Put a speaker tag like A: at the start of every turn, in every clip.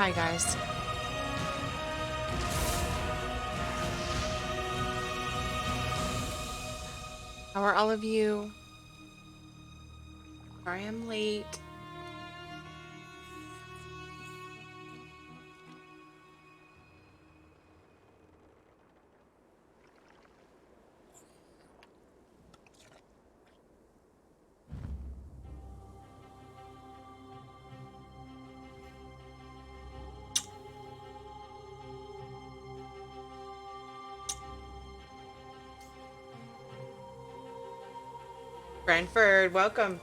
A: Hi, guys. How are all of you? Sorry I'm late. Brentford, welcome.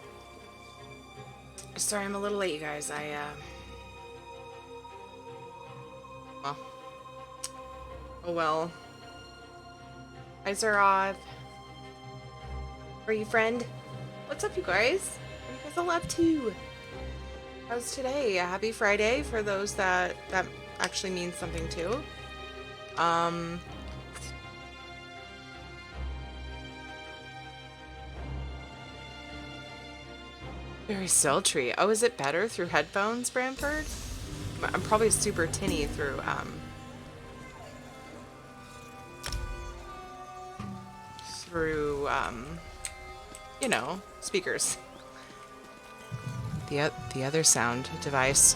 A: Sorry I'm a little late, you guys. Well, oh well. Hi, Zeroth. How are you, friend? What's up, you guys? What are you guys all up to? How's today? A happy Friday for those that actually means something to. Very sultry. Oh, is it better through headphones, Brantford? I'm probably super tinny through you know, speakers. The other sound device.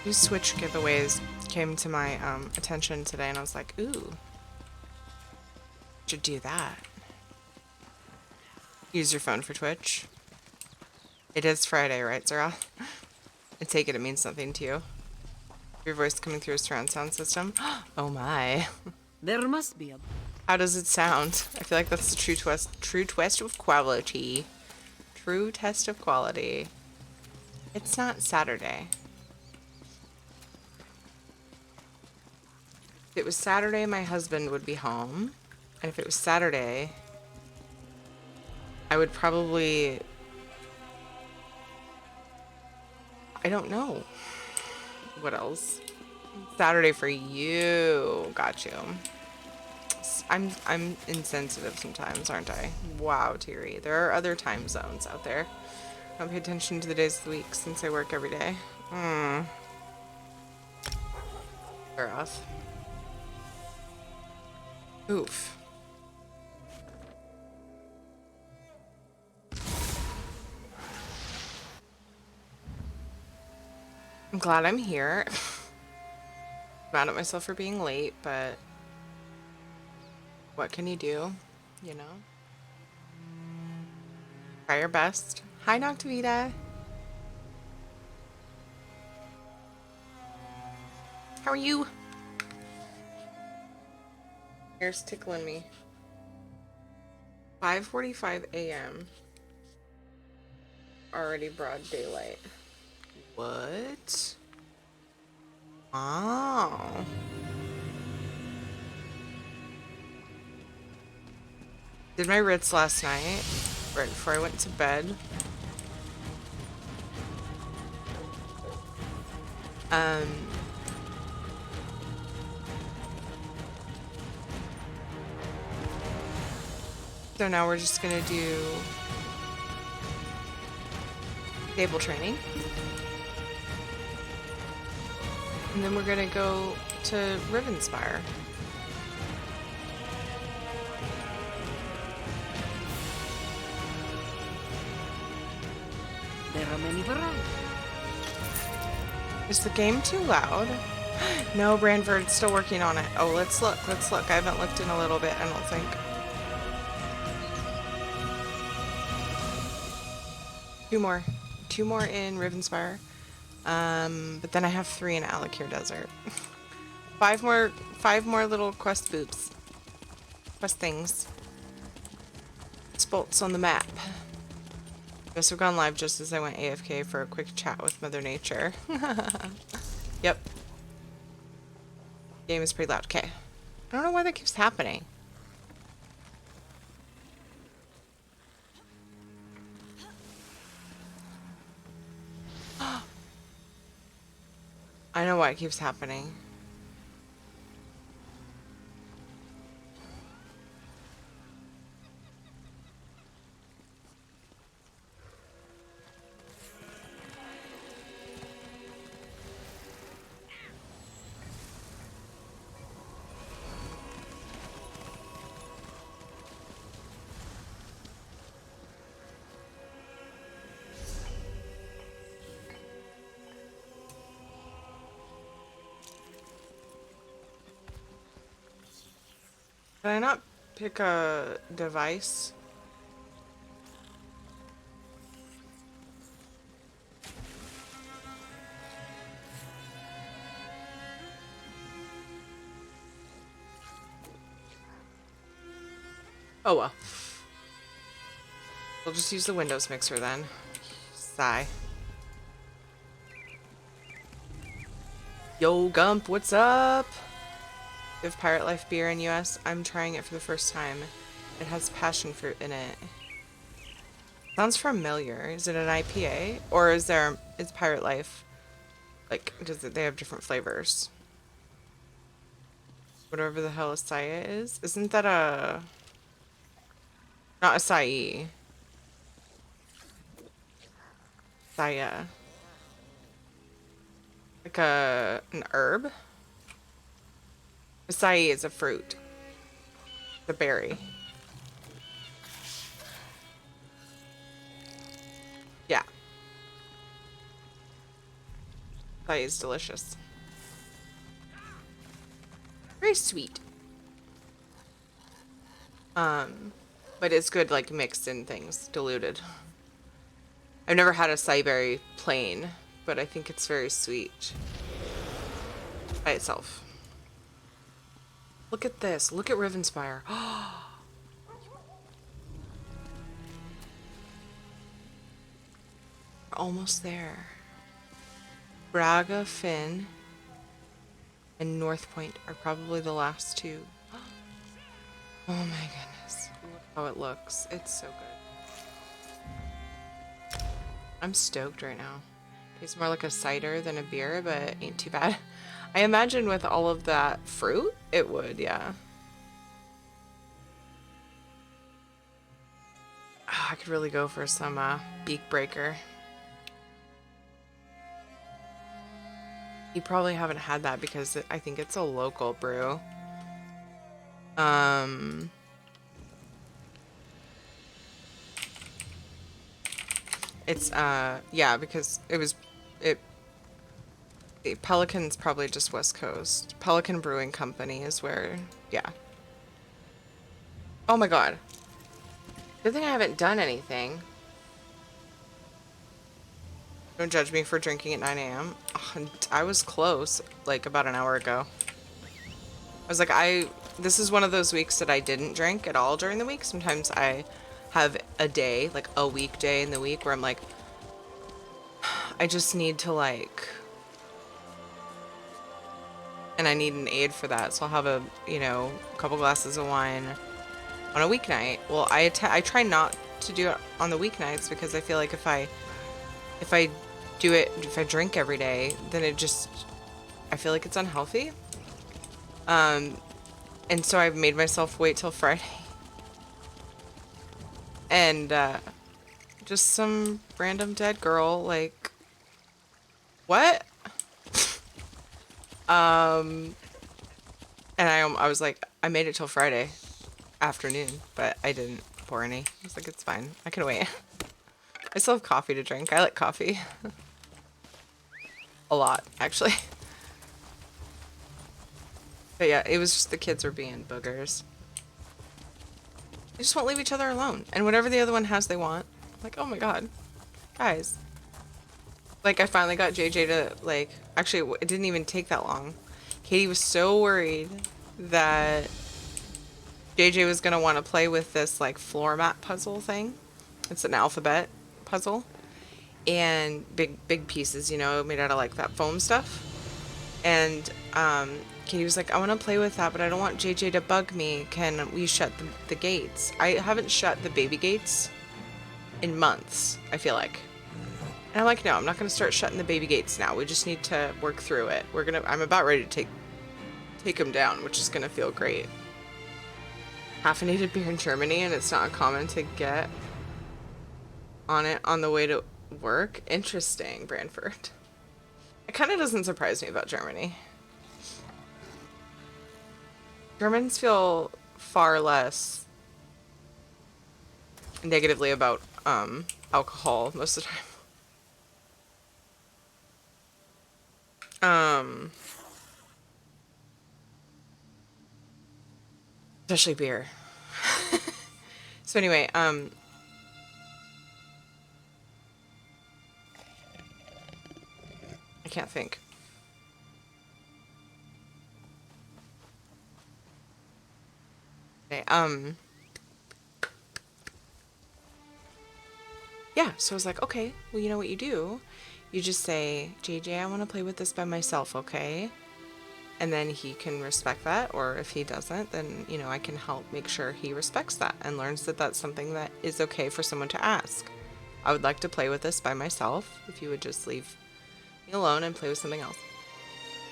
A: New Switch giveaways came to my attention today, and I was like, ooh, should do that. Use your phone for Twitch. It is Friday, right, Zara? I take it means something to you. Your voice coming through a surround sound system. Oh my.
B: There must be a...
A: How does it sound? I feel like that's the true test of quality. True test of quality. It's not Saturday. If it was Saturday, my husband would be home. And if it was Saturday, I would probably... I don't know. What else? Saturday for you. Got you. I'm insensitive sometimes, aren't I? Wow, Teary. There are other time zones out there. I don't pay attention to the days of the week since I work every day. Fair off. Oof. I'm glad I'm here. Mad at myself for being late, but what can you do? You know? Try your best. Hi, Noctavita. How are you? Hair's tickling me. 5:45 a.m. Already broad daylight. What? Oh. Did my Ritz last night, right before I went to bed. So now we're just gonna do table training. And then we're gonna go to Rivenspire.
B: There are many varieties.
A: Is the game too loud? No, Brandford's still working on it. Oh, let's look. Let's look. I haven't looked in a little bit, I don't think. Two more in Rivenspire. But then I have 3 in Alakir Desert. five more little quest boops. Quest things. Spots on the map. Guess we've gone live just as I went AFK for a quick chat with Mother Nature. Yep. Game is pretty loud. Okay. I don't know why that keeps happening. I know why it keeps happening. Can I not pick a device? Oh well. We'll just use the Windows mixer then. Sigh. Yo, Gump, what's up? We have Pirate Life beer in US. I'm trying it for the first time. It has passion fruit in it. Sounds familiar. Is it an IPA? Or is Pirate Life, like, they have different flavors? Whatever the hell acai is? Isn't that not acai. Acai. Like an herb? Acai is a fruit. The berry. Yeah. Acai is delicious. Very sweet. But it's good, like, mixed in things. Diluted. I've never had acai berry plain, but I think it's very sweet. By itself. Look at this. Look at Rivenspire. We're almost there. Braga, Finn, and Northpoint are probably the last two. Oh my goodness. Look how it looks. It's so good. I'm stoked right now. Tastes more like a cider than a beer, but ain't too bad. I imagine with all of that fruit, it would, yeah. Oh, I could really go for some beak breaker. You probably haven't had that because I think it's a local brew. It's yeah, because Pelican's probably just West Coast. Pelican Brewing Company is where, yeah. Oh my god. Good thing I haven't done anything. Don't judge me for drinking at 9 a.m. I was close, like, about an hour ago. I was like, this is one of those weeks that I didn't drink at all during the week. Sometimes I have a day, like a weekday in the week where I'm like, I just need to, like, and I need an aid for that. So I'll have a couple glasses of wine on a weeknight. Well, I try not to do it on the weeknights because I feel like if I drink every day, then I feel like it's unhealthy. And so I've made myself wait till Friday. And just some random dead girl, like, what? And I was like, I made it till Friday afternoon, but I didn't pour any. I was like, it's fine. I can wait. I still have coffee to drink. I like coffee. A lot, actually. But yeah, it was just the kids were being boogers. They just won't leave each other alone. And whatever the other one has they want. I'm like, oh my god. Guys. Like, I finally got JJ to, like... Actually, it didn't even take that long. Katie was so worried that JJ was going to want to play with this, like, floor mat puzzle thing. It's an alphabet puzzle. And big pieces, made out of, like, that foam stuff. And, Katie was like, I want to play with that, but I don't want JJ to bug me. Can we shut the gates? I haven't shut the baby gates in months, I feel like. And I'm like, no, I'm not going to start shutting the baby gates now. We just need to work through it. I'm about ready to take them down, which is going to feel great. Caffeinated beer in Germany, and it's not uncommon to get on it on the way to work. Interesting, Branford. It kind of doesn't surprise me about Germany. Germans feel far less negatively about alcohol most of the time. Especially beer. So anyway, I can't think. Okay, yeah, so I was like, okay, well, you know what you do? You just say, JJ, I want to play with this by myself, okay? And then he can respect that, or if he doesn't, then, you know, I can help make sure he respects that and learns that that's something that is okay for someone to ask. I would like to play with this by myself, if you would just leave me alone and play with something else.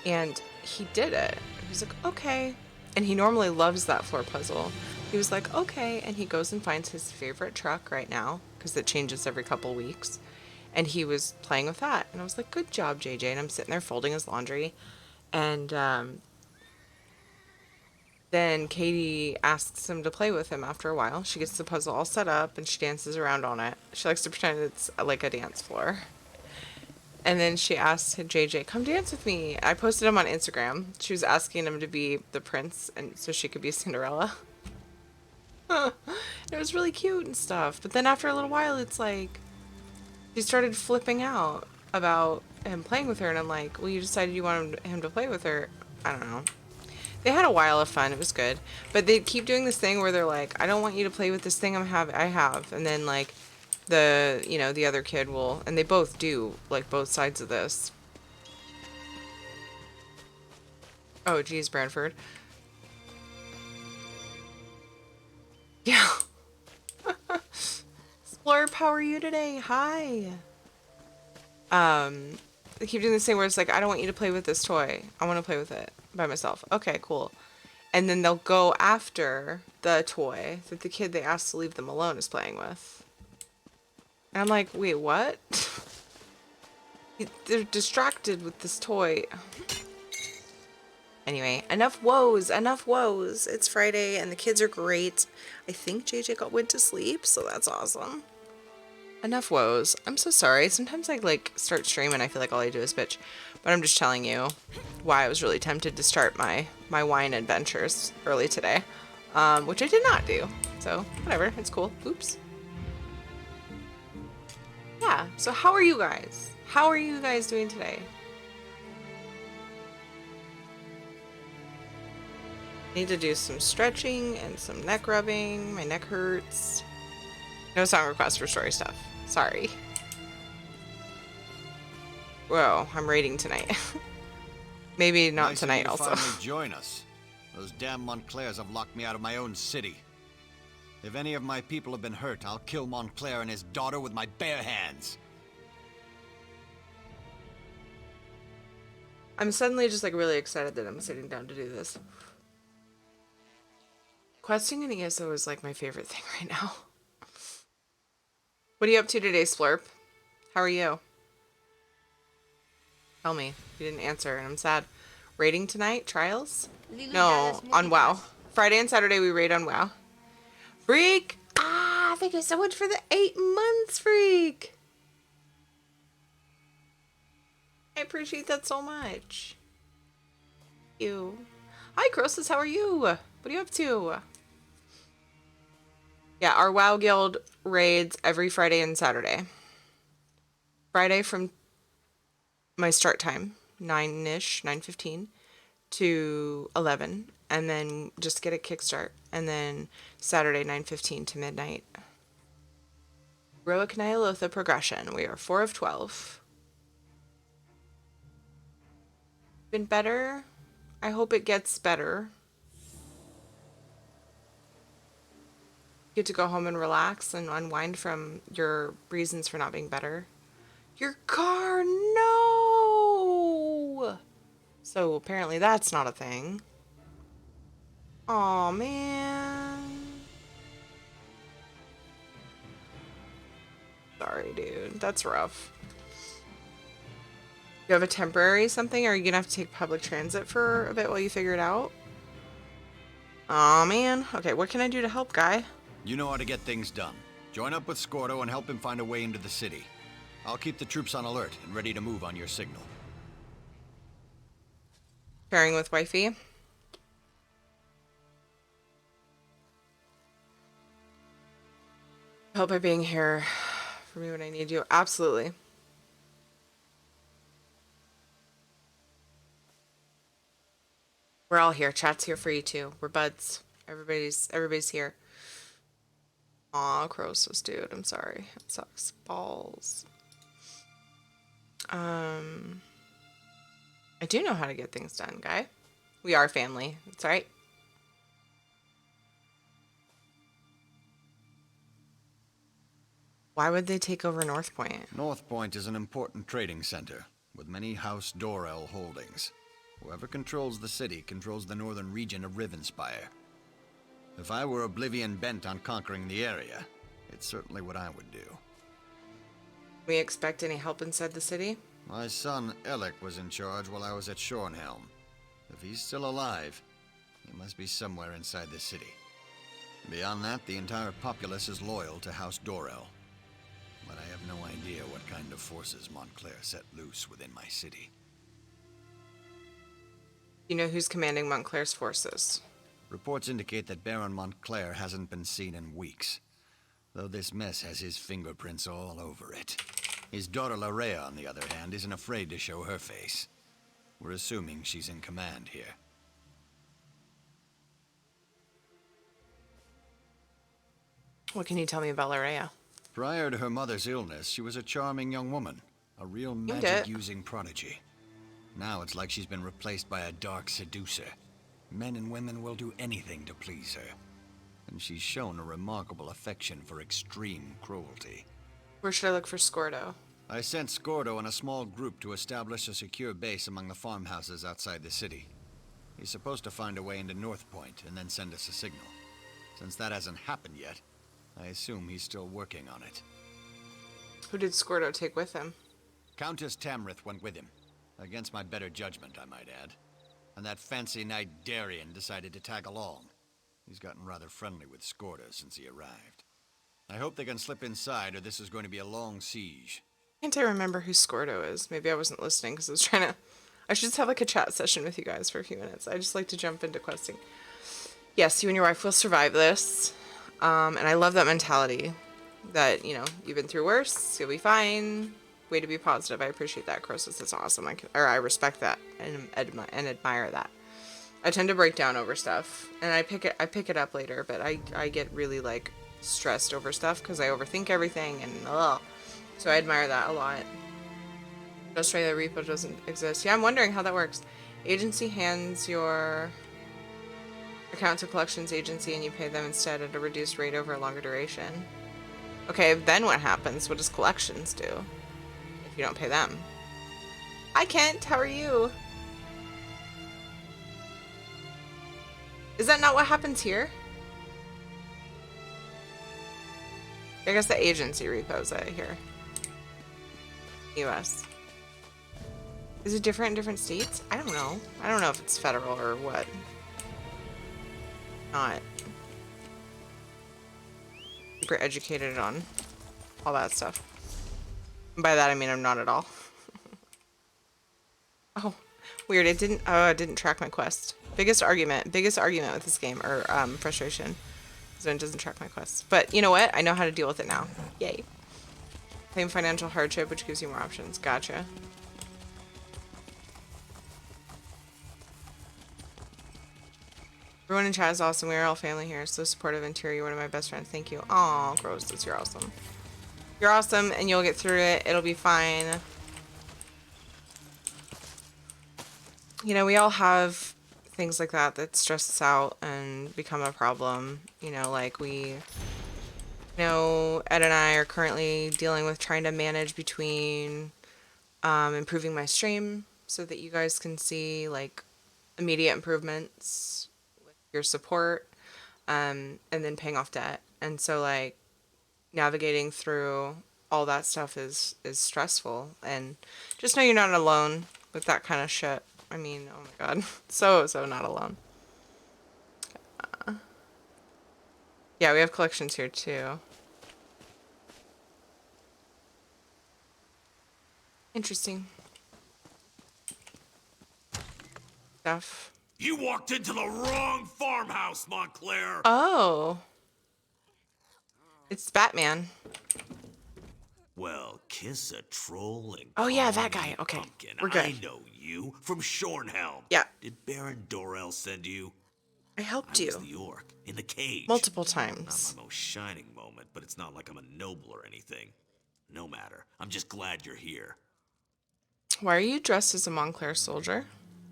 A: And he did it. He was like, okay. And he normally loves that floor puzzle. He was like, okay. And he goes and finds his favorite truck right now, because it changes every couple weeks. And he was playing with that. And I was like, good job, JJ. And I'm sitting there folding his laundry. And then Katie asks him to play with him after a while. She gets the puzzle all set up and she dances around on it. She likes to pretend it's like a dance floor. And then she asked JJ, come dance with me. I posted him on Instagram. She was asking him to be the prince and so she could be Cinderella. It was really cute and stuff. But then after a little while, it's like, she started flipping out about him playing with her. And I'm like, well, you decided you wanted him to play with her. I don't know. They had a while of fun. It was good. But they keep doing this thing where they're like, I don't want you to play with this thing I have. And then, like, the other kid will, and they both do, like, both sides of this. Oh, geez, Branford. Yeah. Splurp, how are you today? Hi. They keep doing this thing where it's like, I don't want you to play with this toy. I want to play with it by myself. Okay, cool. And then they'll go after the toy that the kid they asked to leave them alone is playing with. And I'm like, wait, what? They're distracted with this toy. Anyway, enough woes, enough woes. It's Friday and the kids are great. I think JJ went to sleep, so that's awesome. Enough woes. I'm so sorry. Sometimes I like start streaming, I feel like all I do is bitch. But I'm just telling you why I was really tempted to start my wine adventures early today. Which I did not do. So, whatever. It's cool. Oops. Yeah, so how are you guys? How are you guys doing today? Need to do some stretching and some neck rubbing. My neck hurts. No song request for story stuff. Sorry. Whoa, I'm raiding tonight. Maybe not
C: Nice
A: tonight
C: of you to
A: also.
C: finally join us. Those damn Montclairs have locked me out of my own city. If any of my people have been hurt, I'll kill Montclair and his daughter with my bare hands.
A: I'm suddenly just like really excited that I'm sitting down to do this. Questing an ESO is like my favorite thing right now. What are you up to today, Splurp? How are you? Tell me. You didn't answer and I'm sad. Raiding tonight? Trials? No, on WoW. Friday and Saturday we raid on WoW. Freak! Ah, thank you so much for the 8 months, Freak! I appreciate that so much. Thank you. Hi, Crosus, how are you? What are you up to? Yeah, our WoW guild raids every Friday and Saturday. Friday from my start time, 9-ish, 9:15 to 11. And then just get a kickstart. And then Saturday, 9:15 to midnight. Heroic Nyalotha progression. We are 4 of 12. Been better. I hope it gets better. Get to go home and relax and unwind from your reasons for not being better. Your car, no! So apparently that's not a thing. Aw, man. Sorry, dude. That's rough. You have a temporary something, or are you gonna have to take public transit for a bit while you figure it out? Aw, man. Okay, what can I do to help, guy?
C: You know how to get things done. Join up with Scordo and help him find a way into the city. I'll keep the troops on alert and ready to move on your signal.
A: Pairing with wifey. Help by being here for me when I need you. Absolutely. We're all here. Chat's here for you too. We're buds. Everybody's here. Aw, Croesus, dude. I'm sorry. It sucks. Balls. I do know how to get things done, guy. We are family. That's right. Why would they take over Northpoint?
C: Northpoint is an important trading center, with many House Dorel holdings. Whoever controls the city controls the northern region of Rivenspire. If I were Oblivion bent on conquering the area, it's certainly what I would do.
A: We expect any help inside the city?
C: My son, Elec, was in charge while I was at Shornhelm. If he's still alive, he must be somewhere inside the city. Beyond that, the entire populace is loyal to House Dorel. But I have no idea what kind of forces Montclair set loose within my city.
A: You know who's commanding Montclair's forces?
C: Reports indicate that Baron Montclair hasn't been seen in weeks, though this mess has his fingerprints all over it. His daughter Larea, on the other hand, isn't afraid to show her face. We're assuming she's in command here.
A: What can you tell me about Larea?
C: Prior to her mother's illness, she was a charming young woman, a real magic-using prodigy. Now it's like she's been replaced by a dark seducer. Men and women will do anything to please her. And she's shown a remarkable affection for extreme cruelty.
A: Where should I look for Scordo?
C: I sent Scordo and a small group to establish a secure base among the farmhouses outside the city. He's supposed to find a way into Northpoint and then send us a signal. Since that hasn't happened yet, I assume he's still working on it.
A: Who did Scordo take with him?
C: Countess Tamrith went with him. Against my better judgment, I might add. And that fancy knight Darien decided to tag along. He's gotten rather friendly with Scordo since he arrived. I hope they can slip inside, or this is going to be a long siege.
A: Can't I remember who Scordo is? Maybe I wasn't listening because I was trying to... I should just have like a chat session with you guys for a few minutes. I just like to jump into questing. Yes, you and your wife will survive this. And I love that mentality. That, you know, you've been through worse, you'll be fine. Way to be positive. I appreciate that, Croesus. That's awesome. I respect that and admire that. I tend to break down over stuff, and I pick it up later. But I get really like stressed over stuff because I overthink everything, and so I admire that a lot. Australia Repo doesn't exist. Yeah, I'm wondering how that works. Agency hands your account to collections agency, and you pay them instead at a reduced rate over a longer duration. Okay, then what happens? What does collections do? You don't pay them. Hi Kent, how are you? Is that not what happens here? I guess the agency repos it here. US. Is it different in different states? I don't know. I don't know if it's federal or what. Not super educated on all that stuff. By that I mean I'm not at all. Oh, weird. It didn't track my quest. Biggest argument with this game, or frustration, is when it doesn't track my quests. But you know what? I know how to deal with it now. Yay. Claim financial hardship, which gives you more options. Gotcha. Everyone in chat is awesome. We are all family here. So supportive and cheery. You're one of my best friends. Thank you. Aw, Croesus, you're awesome. You're awesome, and you'll get through it. It'll be fine. You know, we all have things like that stress us out and become a problem. You know, like Ed and I are currently dealing with trying to manage between improving my stream so that you guys can see, like, immediate improvements with your support, and then paying off debt. And so, like, navigating through all that stuff is stressful, and just know you're not alone with that kind of shit. I mean, oh my god, so not alone. Yeah, we have collections here too. Interesting stuff.
D: You walked into the wrong farmhouse, Montclair.
A: Oh, It's Batman.
D: Well, kiss a troll and
A: Oh, yeah,
D: call
A: that guy.
D: me
A: Okay,
D: Pumpkin.
A: we're good.
D: I know you from Shornhelm.
A: Yeah.
D: Did Baron Dorel send you?
A: I helped
D: I was
A: you.
D: the orc in the cage.
A: Multiple
D: Not
A: times.
D: my most shining moment, but it's not like I'm a noble or anything. No matter. I'm just glad you're here.
A: Why are you dressed as a Montclair soldier?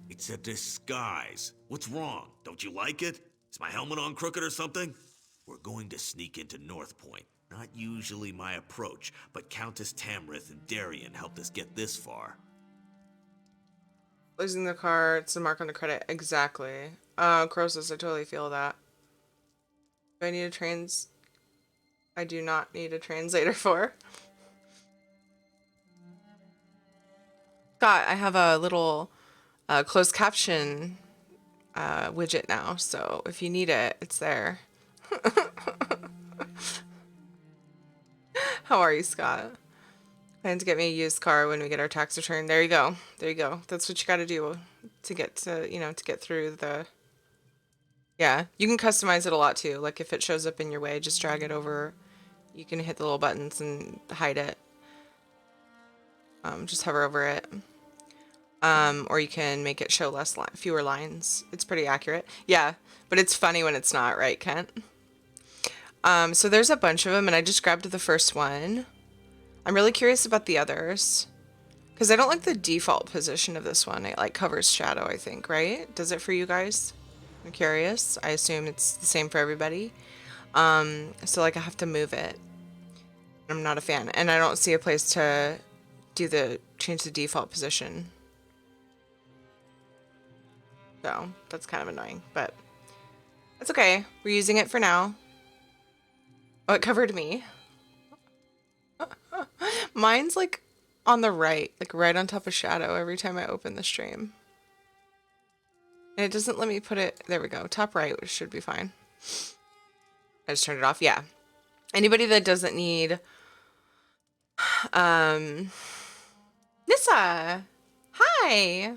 D: It's a disguise. What's wrong? Don't you like it? Is my helmet on crooked or something? We're going to sneak into Northpoint. Not usually my approach, but Countess Tamrith and Darien helped us get this far.
A: Losing the car, it's a mark on the credit. Exactly. Croesus, I totally feel that. Do I need a I do not need a translator for. Scott, I have a little closed caption widget now, so if you need it, it's there. How are you, Scott? Plan to get me a used car when we get our tax return. There you go. There you go. That's what you got to do to get to, to get through the... Yeah, you can customize it a lot too. Like if it shows up in your way, just drag it over. You can hit the little buttons and hide it. Just hover over it. Or you can make it show fewer lines. It's pretty accurate. Yeah, but it's funny when it's not, right, Kent? So there's a bunch of them, and I just grabbed the first one. I'm really curious about the others. Because I don't like the default position of this one. It like covers shadow, I think, right? Does it for you guys? I'm curious. I assume it's the same for everybody. So like I have to move it. I'm not a fan. And I don't see a place to change the default position. So that's kind of annoying, but that's okay. We're using it for now. Oh, it covered me. Mine's like on the right, like right on top of shadow every time I open the stream. And it doesn't let me put it, there we go, top right, which should be fine. I just turned it off, yeah. Anybody that doesn't need, Nissa, hi,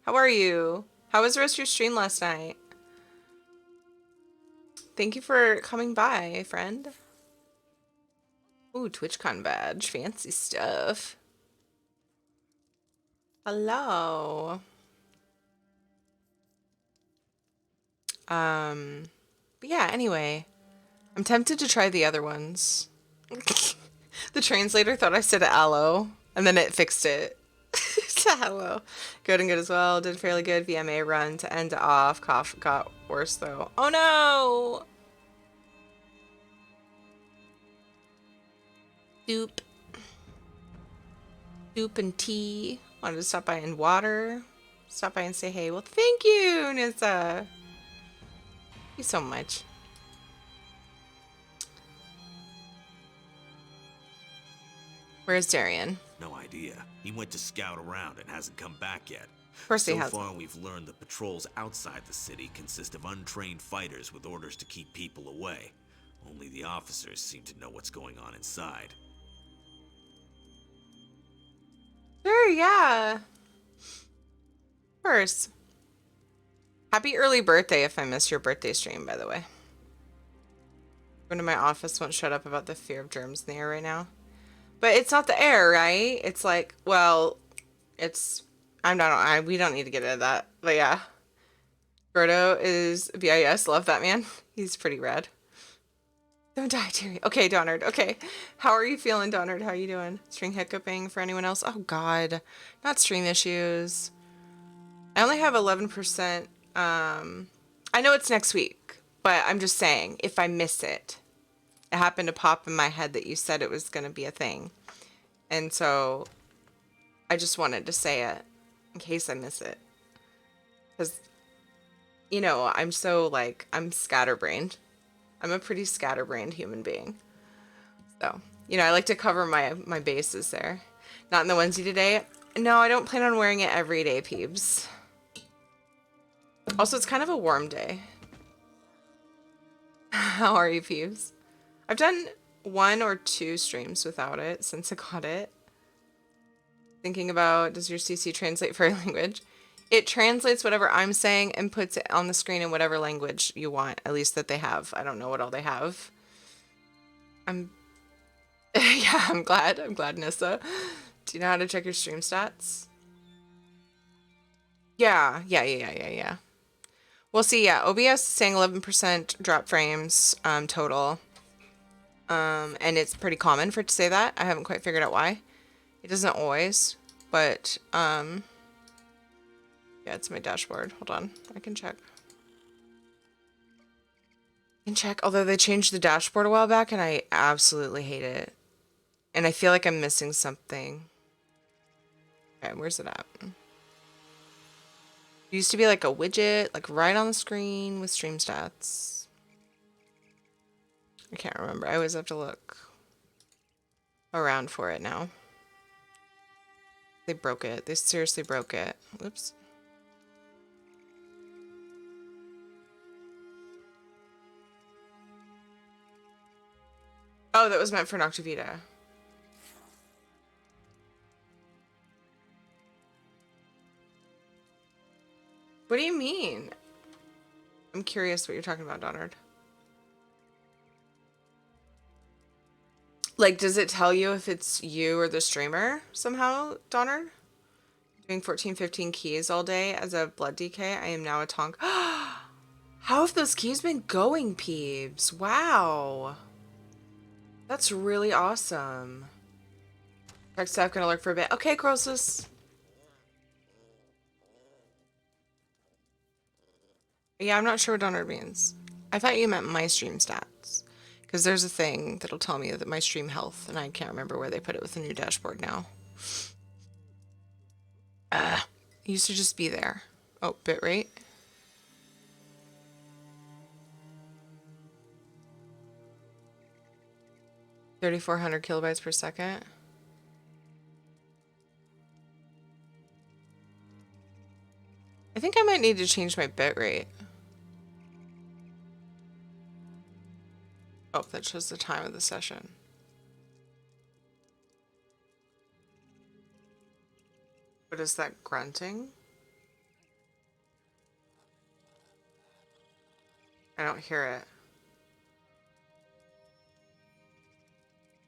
A: how are you? How was the rest of your stream last night? Thank you for coming by, friend. Ooh, TwitchCon badge, fancy stuff. Hello. But yeah, anyway, I'm tempted to try the other ones. The translator thought I said aloe, and then it fixed it to hello. Good and good as well. Did fairly good VMA run to end off. Cough got worse though. Oh no! Soup and tea. Wanted to stop by and water. Stop by and say hey. Well, thank you, Nissa. Thank you so much. Where's Darien?
D: No idea. He went to scout around and hasn't come back yet.
A: Of course he hasn't.
D: So far, we've learned the patrols outside the city consist of untrained fighters with orders to keep people away. Only the officers seem to know what's going on inside.
A: Sure, yeah. Of course. Happy early birthday if I missed your birthday stream, by the way. Going to my office won't shut up about the fear of germs in the air right now. But it's not the air, right? It's like, well, it's... we don't need to get into that. But yeah. Gordo is BIS. Love that man. He's pretty rad. Don't die, Terry. Okay, Donard. Okay. How are you feeling, Donard? How are you doing? String hiccuping for anyone else? Oh, God. Not stream issues. I only have 11%. I know it's next week, but I'm just saying, if I miss it, it happened to pop in my head that you said it was going to be a thing. And so I just wanted to say it in case I miss it. Because, I'm so, I'm scatterbrained. I'm a pretty scatterbrained human being. So, I like to cover my bases there. Not in the onesie today. No, I don't plan on wearing it every day, peeps. Also, it's kind of a warm day. How are you, peeps? I've done 1 or 2 streams without it since I got it. Thinking about, does your CC translate for a language? It translates whatever I'm saying and puts it on the screen in whatever language you want, at least that they have. I don't know what all they have. I'm yeah, I'm glad. I'm glad, Nissa. Do you know how to check your stream stats? Yeah. We'll see, yeah. OBS is saying 11% drop frames total. And it's pretty common for it to say that. I haven't quite figured out why. It doesn't always, but yeah, it's my dashboard. Hold on. I can check. Although they changed the dashboard a while back and I absolutely hate it. And I feel like I'm missing something. Okay, where's it at? It used to be like a widget, like right on the screen with stream stats. I can't remember. I always have to look around for it now. They broke it. They seriously broke it. Whoops. Oh, that was meant for Noctivita. What do you mean? I'm curious what you're talking about, Donard. Like, does it tell you if it's you or the streamer somehow, Donard? Doing 14, 15 keys all day as a blood DK. I am now a tonk. How have those keys been going, Peebs? Wow. That's really awesome. Tech staff gonna lurk for a bit. Okay, Crosus. Yeah, I'm not sure what Donner means. I thought you meant my stream stats. Because there's a thing that'll tell me that my stream health, and I can't remember where they put it with the new dashboard now. It used to just be there. Oh, bitrate. $3,400 kilobytes per second. I think I might need to change my bitrate. Oh, that shows the time of the session. What is that grunting? I don't hear it.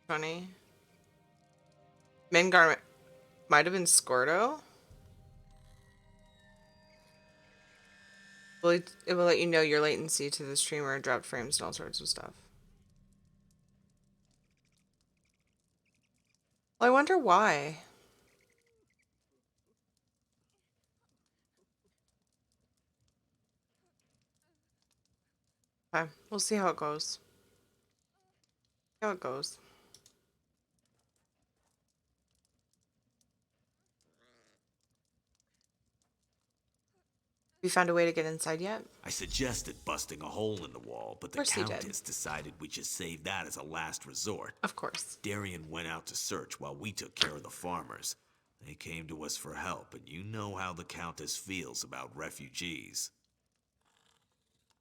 A: Funny. Main garment might have been Scordo. Well, it will let you know your latency to the streamer, dropped frames, and all sorts of stuff. Well, I wonder why. Okay, we'll see how it goes. How it goes. We found a way to get inside yet?
D: I suggested busting a hole in the wall, but the
A: Of course he did.
D: Countess decided we should save that as a last resort.
A: Of course.
D: Darian went out to search while we took care of the farmers. They came to us for help, and you know how the Countess feels about refugees.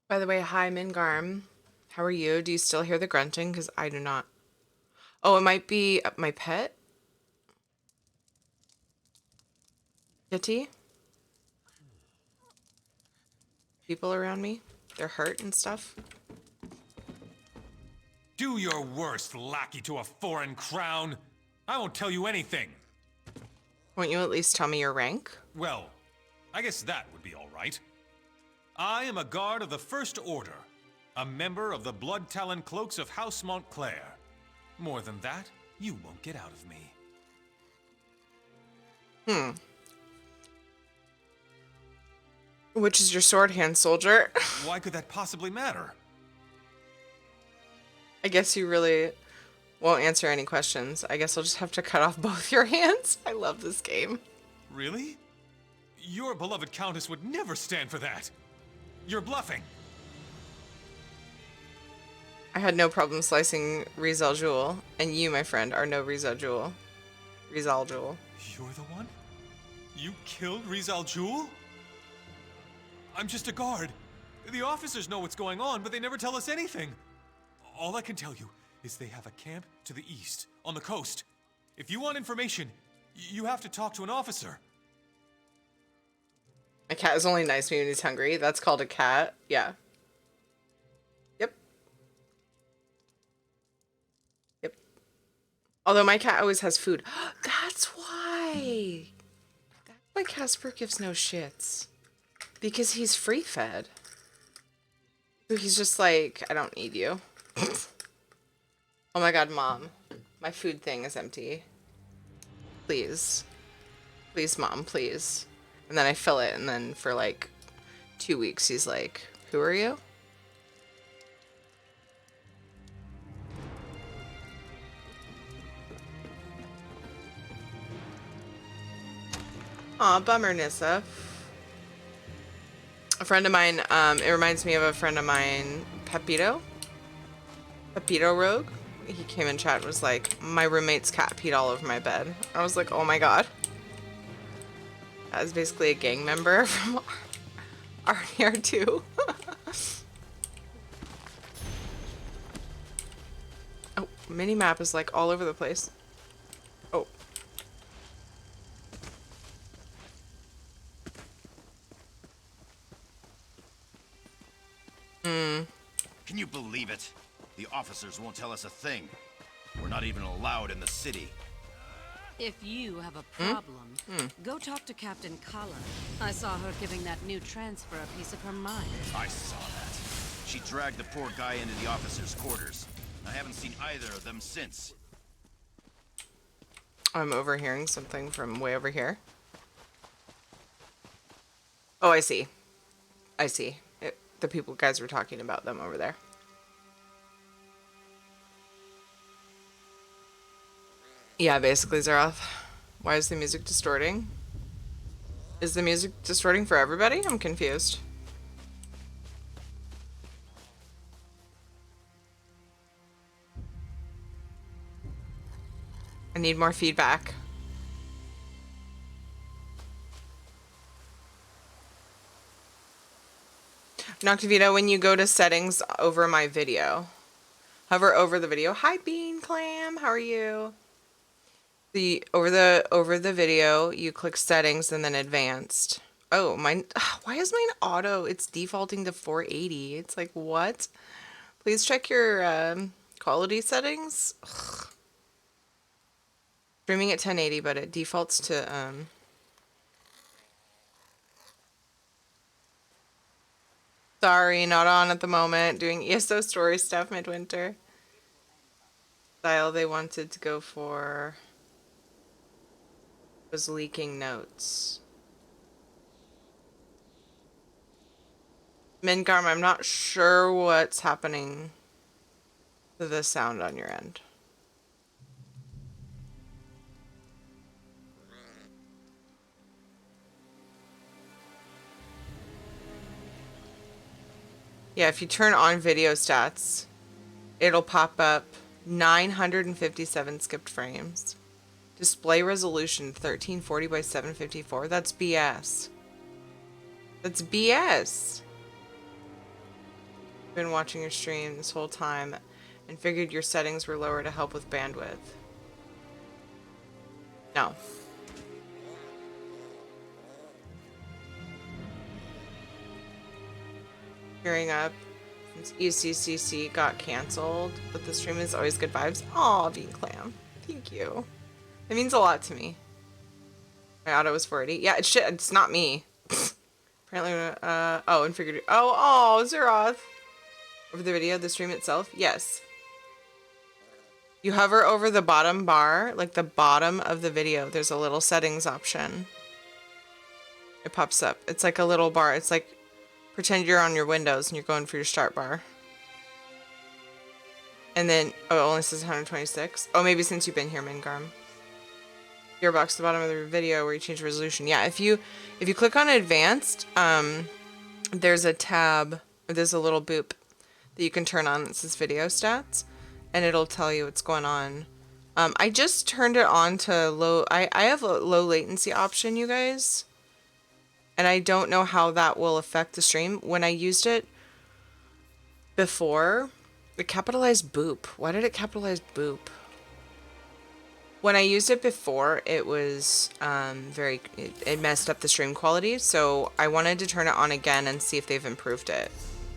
A: By the way, hi, Mingarm. How are you? Do you still hear the grunting? Because I do not. Oh, it might be my pet? Kitty? People around me? They're hurt and stuff?
E: Do your worst, lackey to a foreign crown. I won't tell you anything.
A: Won't you at least tell me your rank?
E: Well, I guess that would be all right. I am a guard of the First Order, a member of the Blood Talon Cloaks of House Montclair. More than that, you won't get out of me.
A: Which is your sword hand, soldier?
E: Why could that possibly matter?
A: I guess you really won't answer any questions. I guess I'll just have to cut off both your hands. I love this game.
E: Really? Your beloved Countess would never stand for that. You're bluffing.
A: I had no problem slicing Rizal Jewel, and you, my friend, are no Rizal Jewel. Rizal Jewel.
E: You're the one? You killed Rizal Jewel? I'm just a guard. The officers know what's going on, but they never tell us anything. All I can tell you is they have a camp to the east, on the coast. If you want information, you have to talk to an officer.
A: A cat is only nice when he's hungry. That's called a cat. Yeah. Yep. Although my cat always has food. That's why. That's why Casper gives no shits. Because he's free fed. So he's just like, I don't need you. Oh my god, Mom. My food thing is empty. Please. Please, Mom, please. And then I fill it, and then for like 2 weeks, he's like, who are you? Aw, bummer, Nissa. A friend of mine, it reminds me of a friend of mine, Pepito Rogue. He came in chat and was like, my roommate's cat peed all over my bed. I was like, oh my god. That was basically a gang member from RDR2. Oh, mini-map is like all over the place. Oh.
F: Can you believe it? The officers won't tell us a thing. We're not even allowed in the city.
B: If you have a problem, go talk to Captain Kala. I saw her giving that new transfer a piece of her mind.
F: I saw that. She dragged the poor guy into the officers' quarters. I haven't seen either of them since.
A: I'm overhearing something from way over here. Oh, I see. I see. The people guys were talking about them over there. Yeah, basically, Zeroth. Why is the music distorting? Is the music distorting for everybody? I'm confused. I need more feedback. Noctivito, when you go to settings over my video, hover over the video. Hi, Bean Clam. How are you? Over the video, you click settings and then advanced. Oh, mine. Why is mine auto? It's defaulting to 480. It's like, what? Please check your quality settings. Ugh. Streaming at 1080, but it defaults to Sorry, not on at the moment. Doing ESO story stuff midwinter. Style they wanted to go for was leaking notes. Mingarm, I'm not sure what's happening to the sound on your end. Yeah, if you turn on video stats, it'll pop up 957 skipped frames. Display resolution 1340 by 754. That's BS. That's BS. I've been watching your stream this whole time and figured your settings were lower to help with bandwidth. No. Gearing up since ECCC got canceled, but the stream is always good vibes. Aw, Bean Clam. Thank you. It means a lot to me. My auto was 480. Yeah, it's not me. Apparently, oh, and figured, oh, Zeroth. Over the video, the stream itself? Yes. You hover over the bottom bar, like the bottom of the video, there's a little settings option. It pops up. It's like a little bar. It's like, pretend you're on your Windows and you're going for your start bar. And then, oh, it only says 126. Oh, maybe since you've been here, Mingarm. Gearbox at the bottom of the video where you change the resolution. Yeah, if you click on advanced, there's a tab, or there's a little boop that you can turn on that says video stats, and it'll tell you what's going on. I just turned it on to low. I have a low latency option, you guys, and I don't know how that will affect the stream. When I used it before, it capitalized boop. Why did it capitalize boop? When I used it before, it was it messed up the stream quality, so I wanted to turn it on again and see if they've improved it.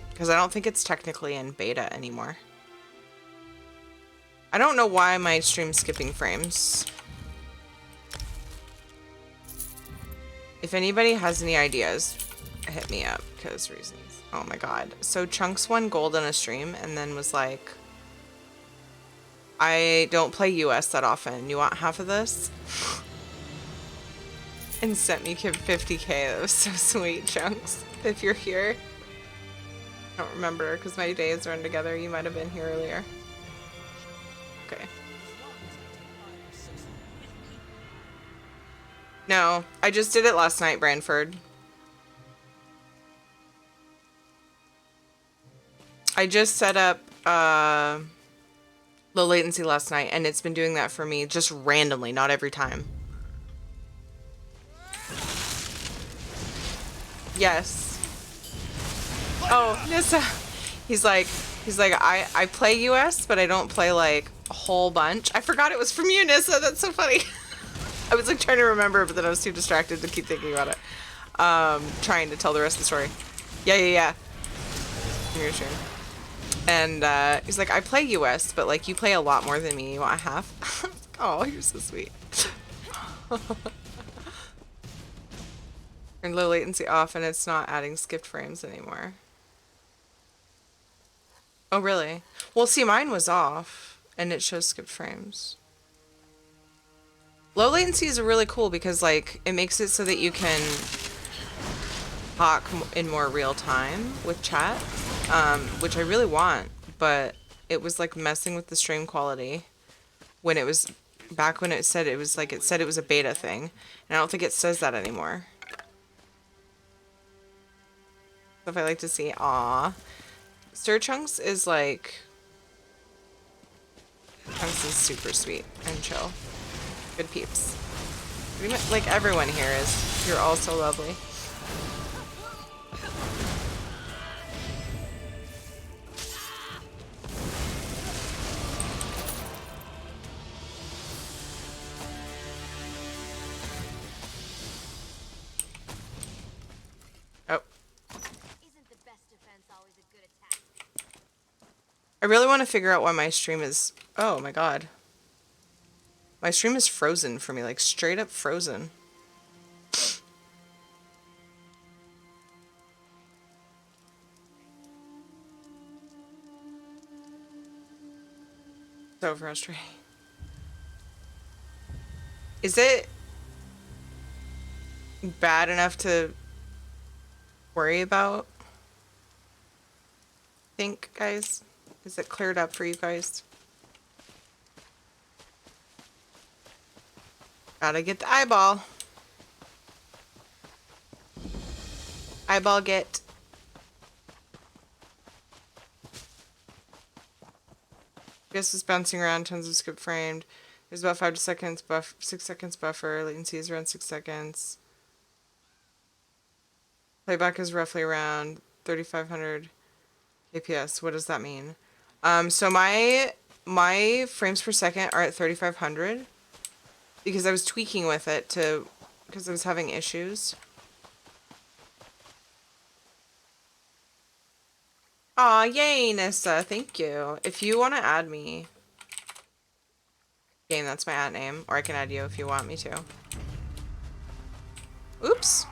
A: Because I don't think it's technically in beta anymore. I don't know why my stream's skipping frames. If anybody has any ideas, hit me up, because reasons. Oh my god. So Chunks won gold on a stream and then was like, I don't play US that often. You want half of this? And sent me 50k. That was so sweet, Chunks. If you're here. I don't remember because my days run together. You might have been here earlier. Okay. No, I just did it last night, Branford. I just set up low latency last night, and it's been doing that for me just randomly, not every time. Yes. Oh, Nissa. He's like, I play US, but I don't play like a whole bunch. I forgot it was from you, Nissa. That's so funny. I was like trying to remember, but then I was too distracted to keep thinking about it. Trying to tell the rest of the story. Yeah. Your turn. And he's like, I play US, but like you play a lot more than me. You want half? Oh, you're so sweet. And low latency off, and it's not adding skipped frames anymore. Oh, really? Well, see, mine was off, and it shows skipped frames. Low latency is really cool because, like, it makes it so that you can talk in more real time with chat, which I really want, but it was, like, messing with the stream quality when it was, back when it said it was, like, it said it was a beta thing, and I don't think it says that anymore. Stuff I like to see. Aw. Sir Chunks is like... Chunks is super sweet and chill. Good peeps. Pretty much, like everyone here is. You're all so lovely. Oh. I really want to figure out why my stream is... Oh my god. My stream is frozen for me, like straight up frozen. So frustrating. Is it bad enough to worry about? Think, guys? Is it cleared up for you guys? Gotta get the eyeball. Eyeball get. Guess is bouncing around, tons of skip framed. There's about 5 seconds 6 seconds buffer. Latency is around 6 seconds. Playback is roughly around 3,500 kps. What does that mean? So my frames per second are at 3,500 because I was tweaking with it because I was having issues. Aw, yay, Nissa. Thank you. If you want to add me, game, that's my ad name, or I can add you if you want me to. Oops.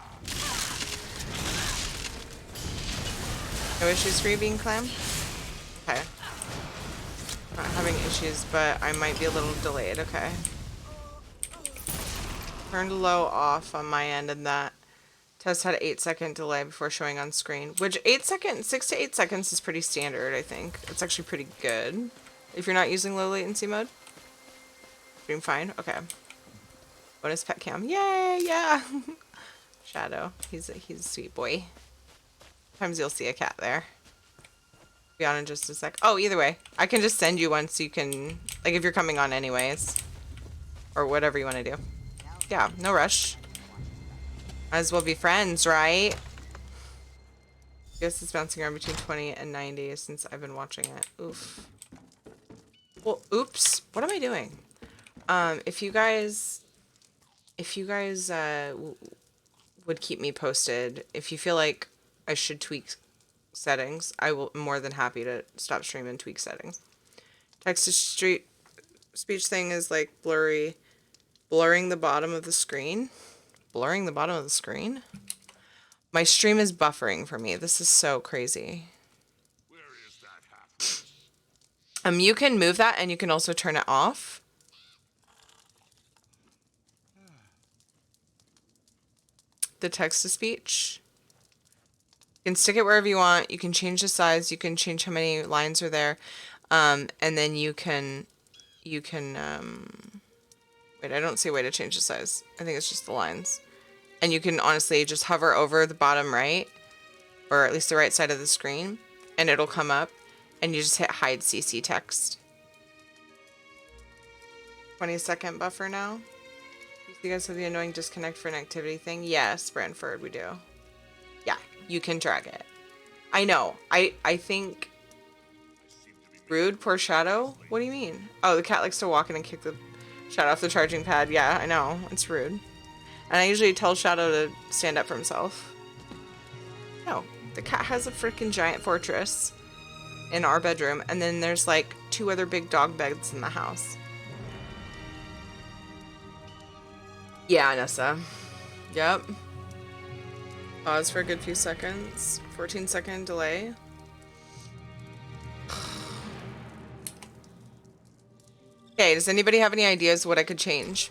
A: No issues for you being clam? Okay. Not having issues, but I might be a little delayed. Okay. Turned low off on my end, and that test had an 8-second delay before showing on screen. Which 6 to 8 seconds is pretty standard, I think. It's actually pretty good. If you're not using low latency mode. Doing fine? Okay. Bonus pet cam. Yay! Yeah! Shadow. He's a sweet boy. Sometimes you'll see a cat there. Be on in just a sec. Oh, either way. I can just send you one so you can... Like, if you're coming on anyways. Or whatever you want to do. Yeah, no rush. Might as well be friends, right? Guess it's bouncing around between 20 and 90 since I've been watching it. Oof. Well, oops. What am I doing? If you guys would keep me posted, if you feel like I should tweak settings, I will more than happy to stop stream and tweak settings. Text to speech thing is like blurry. Blurring the bottom of the screen. Blurring the bottom of the screen? My stream is buffering for me. This is so crazy. You can move that and you can also turn it off. The text to speech. You can stick it wherever you want. You can change the size. You can change how many lines are there. And then you can, wait, I don't see a way to change the size. I think it's just the lines. And you can honestly just hover over the bottom right, or at least the right side of the screen, and it'll come up, and you just hit hide CC text. 20-second buffer now. You guys have the annoying disconnect for an activity thing? Yes, Brantford, we do. Yeah, you can drag it. I know. I think... Rude, poor Shadow? What do you mean? Oh, the cat likes to walk in and kick the Shadow off the charging pad. Yeah, I know. It's rude. And I usually tell Shadow to stand up for himself. No, the cat has a freaking giant fortress in our bedroom, and then there's like 2 other big dog beds in the house. Yeah, Nessa. Yep. Pause for a good few seconds. 14-second delay. Okay, does anybody have any ideas what I could change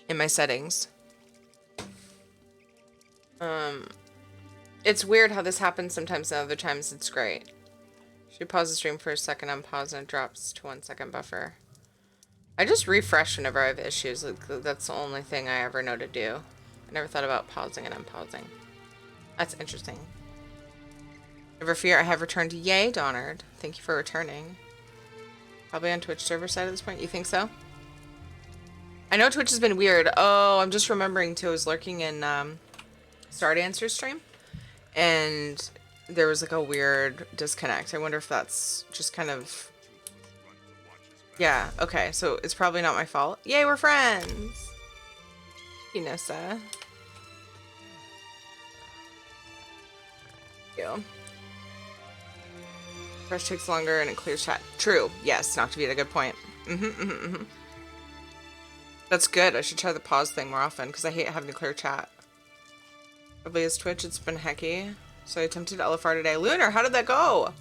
A: in my settings? It's weird how this happens sometimes and other times it's great. Should pause the stream for a second, unpause, and it drops to 1-second buffer. I just refresh whenever I have issues. Like, that's the only thing I ever know to do. I never thought about pausing and unpausing. That's interesting. Never fear, I have returned. Yay, Donard. Thank you for returning. Probably on Twitch server side at this point. You think so? I know Twitch has been weird. Oh, I'm just remembering too. I was lurking in Star Dancer's stream, and there was like a weird disconnect. I wonder if that's just kind of... Yeah, okay. So it's probably not my fault. Yay, we're friends! Nessa. Thank you. Fresh takes longer and it clears chat. True. Yes, Noctavita, good point. That's good. I should try the pause thing more often because I hate having to clear chat. Probably is Twitch. It's been hecky. So I attempted LFR today. Lunar, how did that go?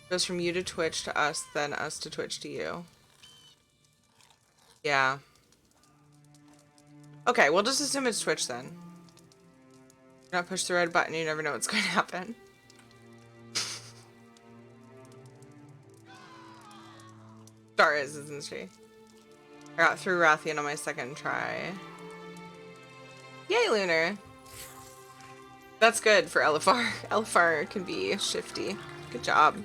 A: It goes from you to Twitch to us, then us to Twitch to you. Yeah. Okay, we'll just assume it's Twitch then. Do not push the red button. You never know what's going to happen. Star is, isn't she? I got through Rathian on my second try. Yay, Lunar! That's good for LFR. LFR can be shifty. Good job.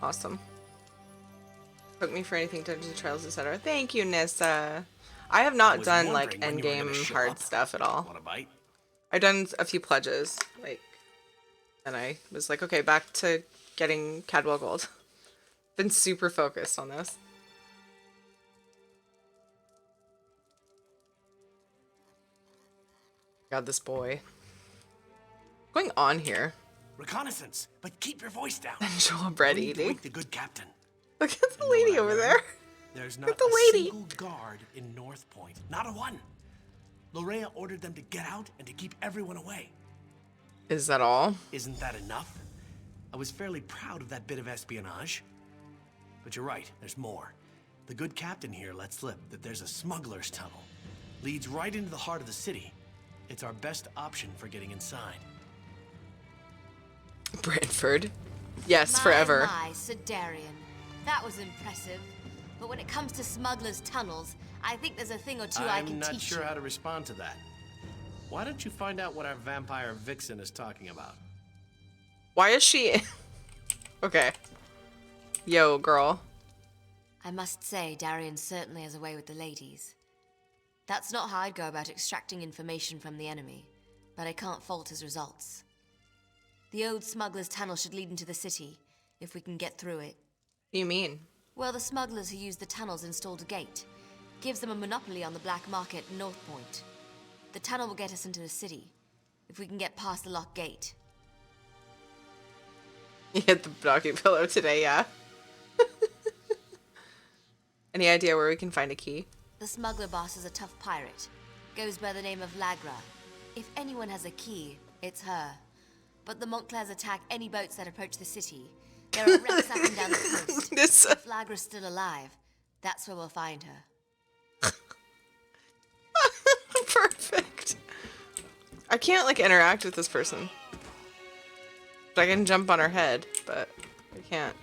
A: Awesome. Took me for anything, Dungeons & Trials, etc. Thank you, Nissa. I have not done, like, endgame hard stuff at all.
D: Want a bite?
A: I've done a few pledges, like, and I was like, okay, back to getting Cadwell Gold. Been super focused on this. God, this boy. What's going on here?
D: Reconnaissance, but keep your voice down.
A: And show a bread
D: We need to
A: eating.
D: wake the good captain.
A: Look at the lady over there.
D: There's
A: Look
D: not
A: at the
D: a
A: lady.
D: single guard in Northpoint. Not a one. Lorea ordered them to get out and to keep everyone away.
A: Is that all?
D: Isn't that enough? I was fairly proud of that bit of espionage. But you're right, there's more. The good captain here let slip that there's a smuggler's tunnel. Leads right into the heart of the city. It's our best option for getting inside.
A: Brantford. Yes, forever.
G: My, Sedarian. That was impressive. But when it comes to smugglers' tunnels, I think there's a thing or two I can
H: I'm not
G: teach
H: sure
G: you.
H: how to respond to that. Why don't you find out what our vampire vixen is talking about?
A: Why is she... Okay. Yo, girl.
G: I must say, Darian certainly has a way with the ladies. That's not how I'd go about extracting information from the enemy, but I can't fault his results. The old smuggler's tunnel should lead into the city, if we can get through it.
A: What do you mean?
G: Well, the smugglers who use the tunnels installed a gate. Gives them a monopoly on the black market at Northpoint. The tunnel will get us into the city, if we can get past the locked gate.
A: You hit the doggy pillow today, yeah? Any idea where we can find a key?
G: The smuggler boss is a tough pirate. Goes by the name of Lagra. If anyone has a key, it's her. But the Montclairs attack any boats that approach the city. There are wrecks up and down the coast. If Lagra's still alive, that's where we'll find her.
A: Perfect. I can't, like, interact with this person. I can jump on her head, but I can't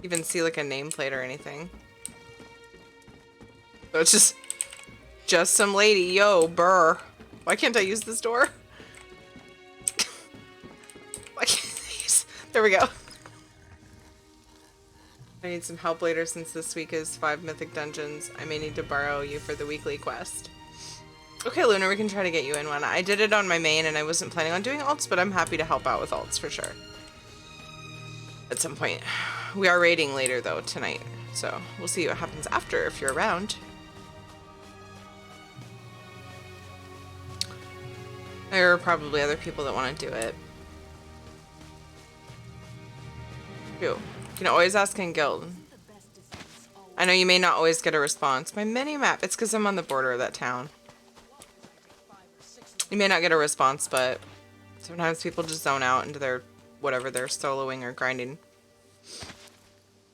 A: even see, like, a nameplate or anything. So it's just some lady. Yo, burr. Why can't I use this door? Why can't I use... There we go. I need some help later since this week is 5 mythic dungeons. I may need to borrow you for the weekly quest. Okay, Lunar, we can try to get you in one. I did it on my main and I wasn't planning on doing alts, but I'm happy to help out with alts for sure. At some point. We are raiding later though tonight, so we'll see what happens after if you're around. There are probably other people that want to do it. You can always ask in guild. I know you may not always get a response. My mini-map, it's because I'm on the border of that town. You may not get a response, but sometimes people just zone out into their whatever they're soloing or grinding.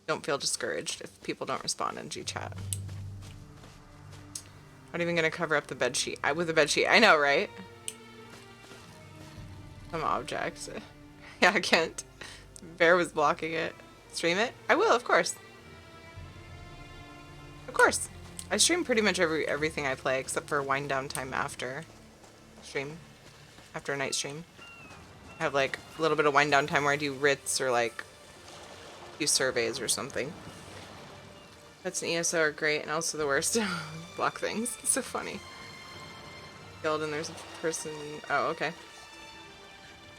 A: Don't feel discouraged if people don't respond in G-chat. Not even gonna cover up the bed sheet with a bed sheet. I know, right? Some objects. Yeah, I can't. Bear was blocking it. Stream it? I will, of course. Of course. I stream pretty much everything I play except for wind down time after stream. After a night stream. I have like a little bit of wind down time where I do writs or like do surveys or something. Pets and ESO are great and also the worst. Block things. It's so funny. Guild and there's a person. Oh, okay.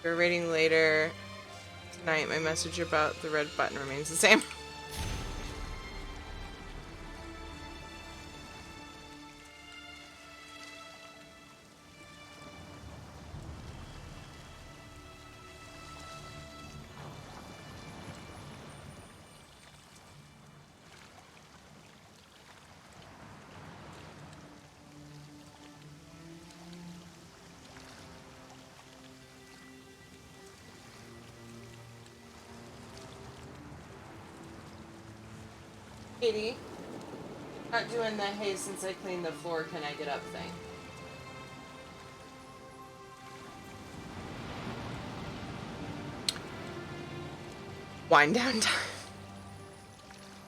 A: We're raiding later tonight. My message about the red button remains the same. Katie, not doing the hey since I cleaned the floor can I get up thing. Wind down time.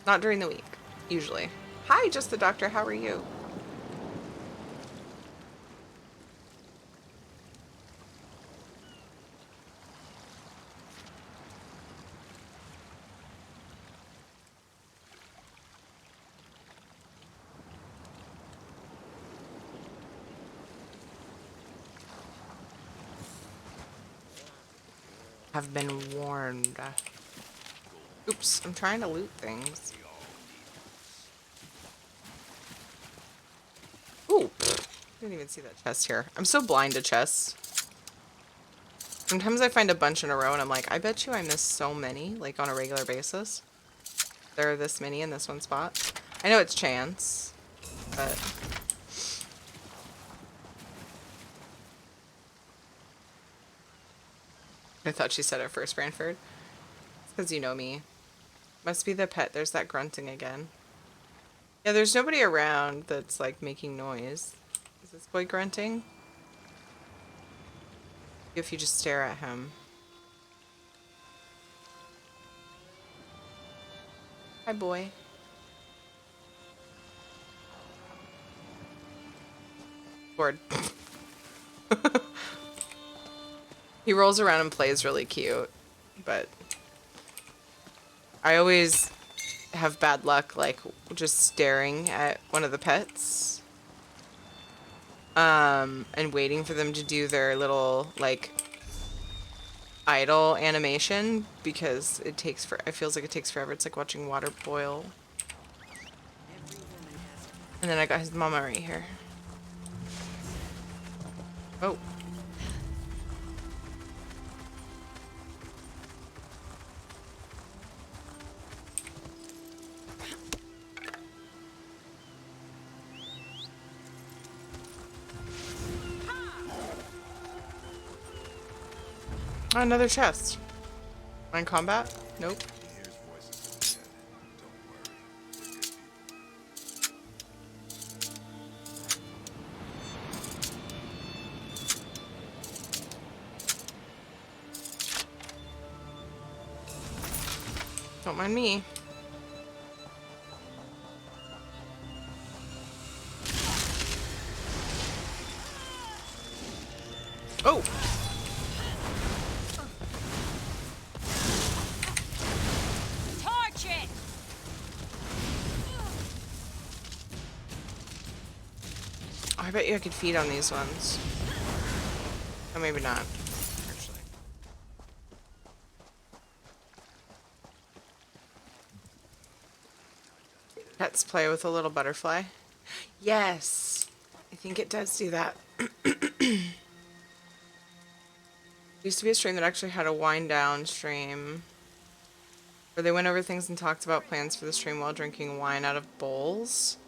A: Not during the week, usually. Hi, just the doctor, how are you? Have been warned. Oops, I'm trying to loot things. Ooh, didn't even see that chest here. I'm so blind to chests. Sometimes I find a bunch in a row and I'm like, I bet you I miss so many, like on a regular basis. There are this many in this one spot. I know it's chance, but... I thought she said it first, Branford. It's because you know me. Must be the pet. There's that grunting again. Yeah, there's nobody around that's like making noise. Is this boy grunting? If you just stare at him. Hi, boy. Bored. He rolls around and plays really cute, but I always have bad luck, like, just staring at one of the pets, and waiting for them to do their little, like, idle animation, because it feels like it takes forever. It's like watching water boil. And then I got his mama right here. Oh. Oh, another chest. On combat? Nope. Don't mind me. Oh!
B: Torch it!
A: Oh, I bet you I could feed on these ones. Oh, maybe not. Actually. Pets play with a little butterfly. Yes! I think it does do that. There used to be a stream that actually had a wind down stream where they went over things and talked about plans for the stream while drinking wine out of bowls.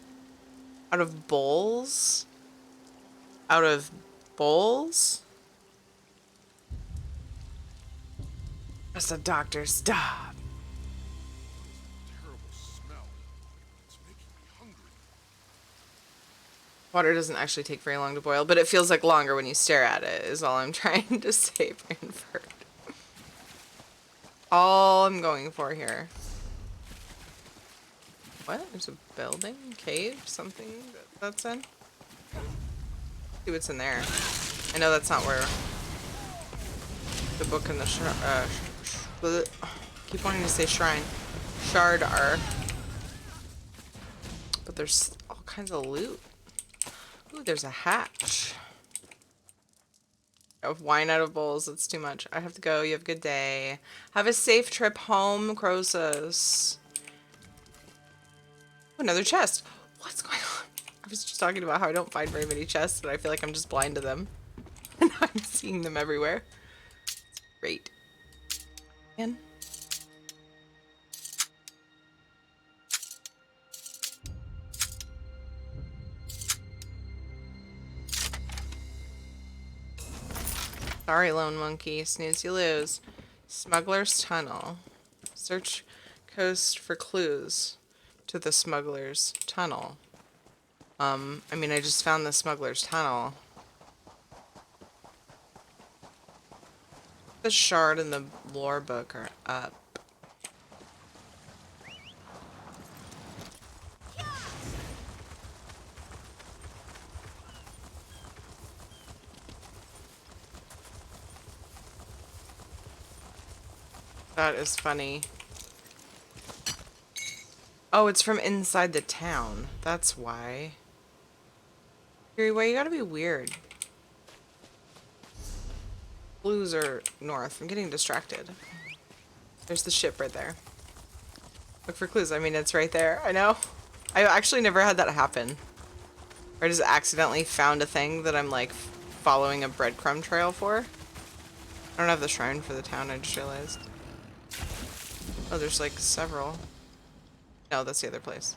A: Out of bowls? Out of bowls? That's the doctor. Stop. Water doesn't actually take very long to boil, but it feels like longer when you stare at it, is all I'm trying to say, Branford. All I'm going for here. What? There's a building? Cave? Something that's in? See what's in there. I know that's not where the book and the keep wanting to say shrine. Shard are. But there's all kinds of loot. Ooh, there's a hatch. Of wine out of bowls, it's too much. I have to go. You have a good day. Have a safe trip home, Croesus. Another chest. What's going on? I was just talking about how I don't find very many chests, but I feel like I'm just blind to them. And I'm seeing them everywhere. It's great. And sorry, Lone Monkey. Snooze, you lose. Smuggler's Tunnel. Search coast for clues to the Smuggler's Tunnel. I mean, I just found the Smuggler's Tunnel. The shard and the lore book are up. That is funny. Oh, it's from inside the town. That's why. Yuri, why you gotta be weird? Blues are north. I'm getting distracted. There's the ship right there. Look for clues. I mean, it's right there. I know. I actually never had that happen. Or I just accidentally found a thing that I'm like following a breadcrumb trail for. I don't have the shrine for the town, I just realized. Oh, there's like several. No, that's the other place.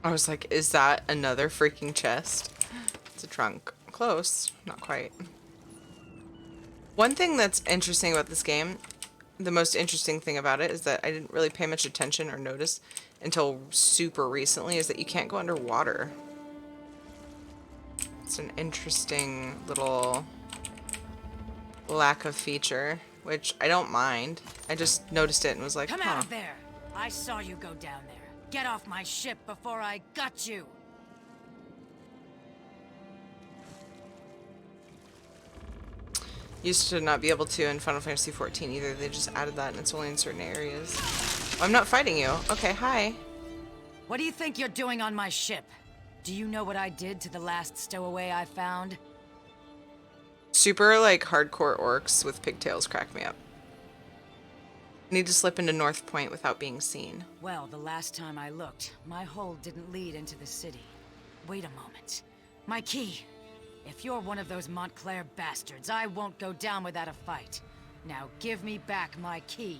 A: I was like, is that another freaking chest? It's a trunk. Close. Not quite. One thing that's interesting about this game, the most interesting thing about it, is that I didn't really pay much attention or notice until super recently, is that you can't go underwater. It's an interesting little lack of feature, which I don't mind. I just noticed it and was like,
B: Come out of there! I saw you go down there. Get off my ship before I gut you!
A: Used to not be able to in Final Fantasy XIV either. They just added that and it's only in certain areas. Oh, I'm not fighting you. Okay, hi.
B: What do you think you're doing on my ship? Do you know what I did to the last stowaway I found?
A: Super, like, hardcore orcs with pigtails crack me up. Need to slip into Northpoint without being seen.
B: Well, the last time I looked, my hold didn't lead into the city. Wait a moment. My key! If you're one of those Montclair bastards, I won't go down without a fight. Now give me back my key.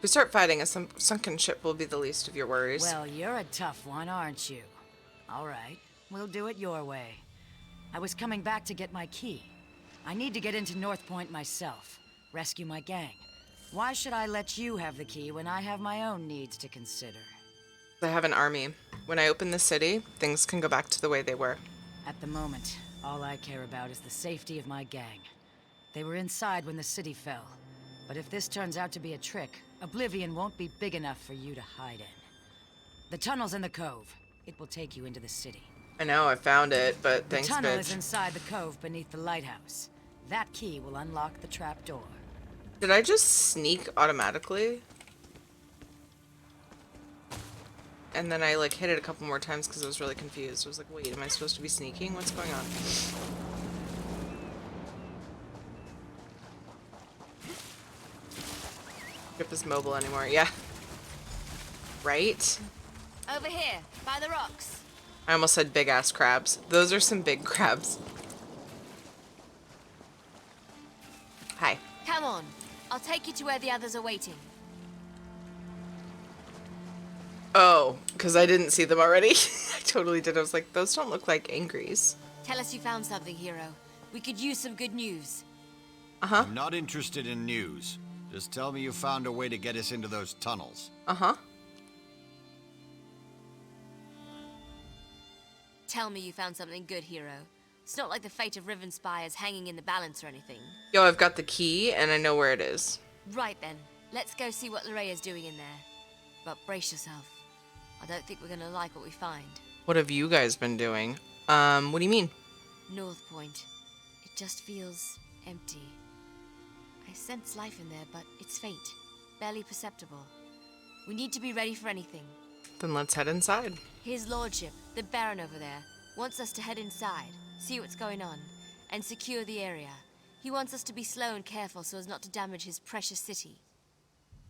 A: we start fighting, a sunken ship will be the least of your worries.
B: Well, you're a tough one, aren't you? All right, we'll do it your way. I was coming back to get my key. I need to get into Northpoint myself, rescue my gang. Why should I let you have the key when I have my own needs to consider?
A: I have an army. When I open the city, things can go back to the way they were.
B: At the moment, all I care about is the safety of my gang. They were inside when the city fell. But if this turns out to be a trick, Oblivion won't be big enough for you to hide in. The tunnel's in the cove. It will take you into the city.
A: I know, I found it, but thanks,
B: The tunnel
A: bitch.
B: is inside the cove beneath the lighthouse. That key will unlock the trapdoor.
A: Did I just sneak automatically? And then I like hit it a couple more times because I was really confused. I was like, wait, am I supposed to be sneaking? What's going on? Ship is mobile anymore. Yeah. Right?
G: Over here, by the rocks.
A: I almost said big ass crabs. Those are some big crabs. Hi.
G: Come on. I'll take you to where the others are waiting.
A: Oh, because I didn't see them already. I totally did. I was like, those don't look like angries.
G: Tell us you found something, hero. We could use some good news.
A: Uh-huh.
C: I'm not interested in news. Just tell me you found a way to get us into those tunnels.
A: Uh-huh.
G: Tell me you found something good, hero. It's not like the fate of Rivenspire is hanging in the balance or anything.
A: Yo, I've got the key and I know where it is.
G: Right then. Let's go see what Lorea's doing in there. But brace yourself. I don't think we're gonna like what we find.
A: What have you guys been doing? What do you mean?
G: Northpoint. It just feels empty. I sense life in there, but it's faint. Barely perceptible. We need to be ready for anything.
A: Then let's head inside.
G: His lordship, the Baron over there, wants us to head inside, see what's going on, and secure the area. He wants us to be slow and careful so as not to damage his precious city.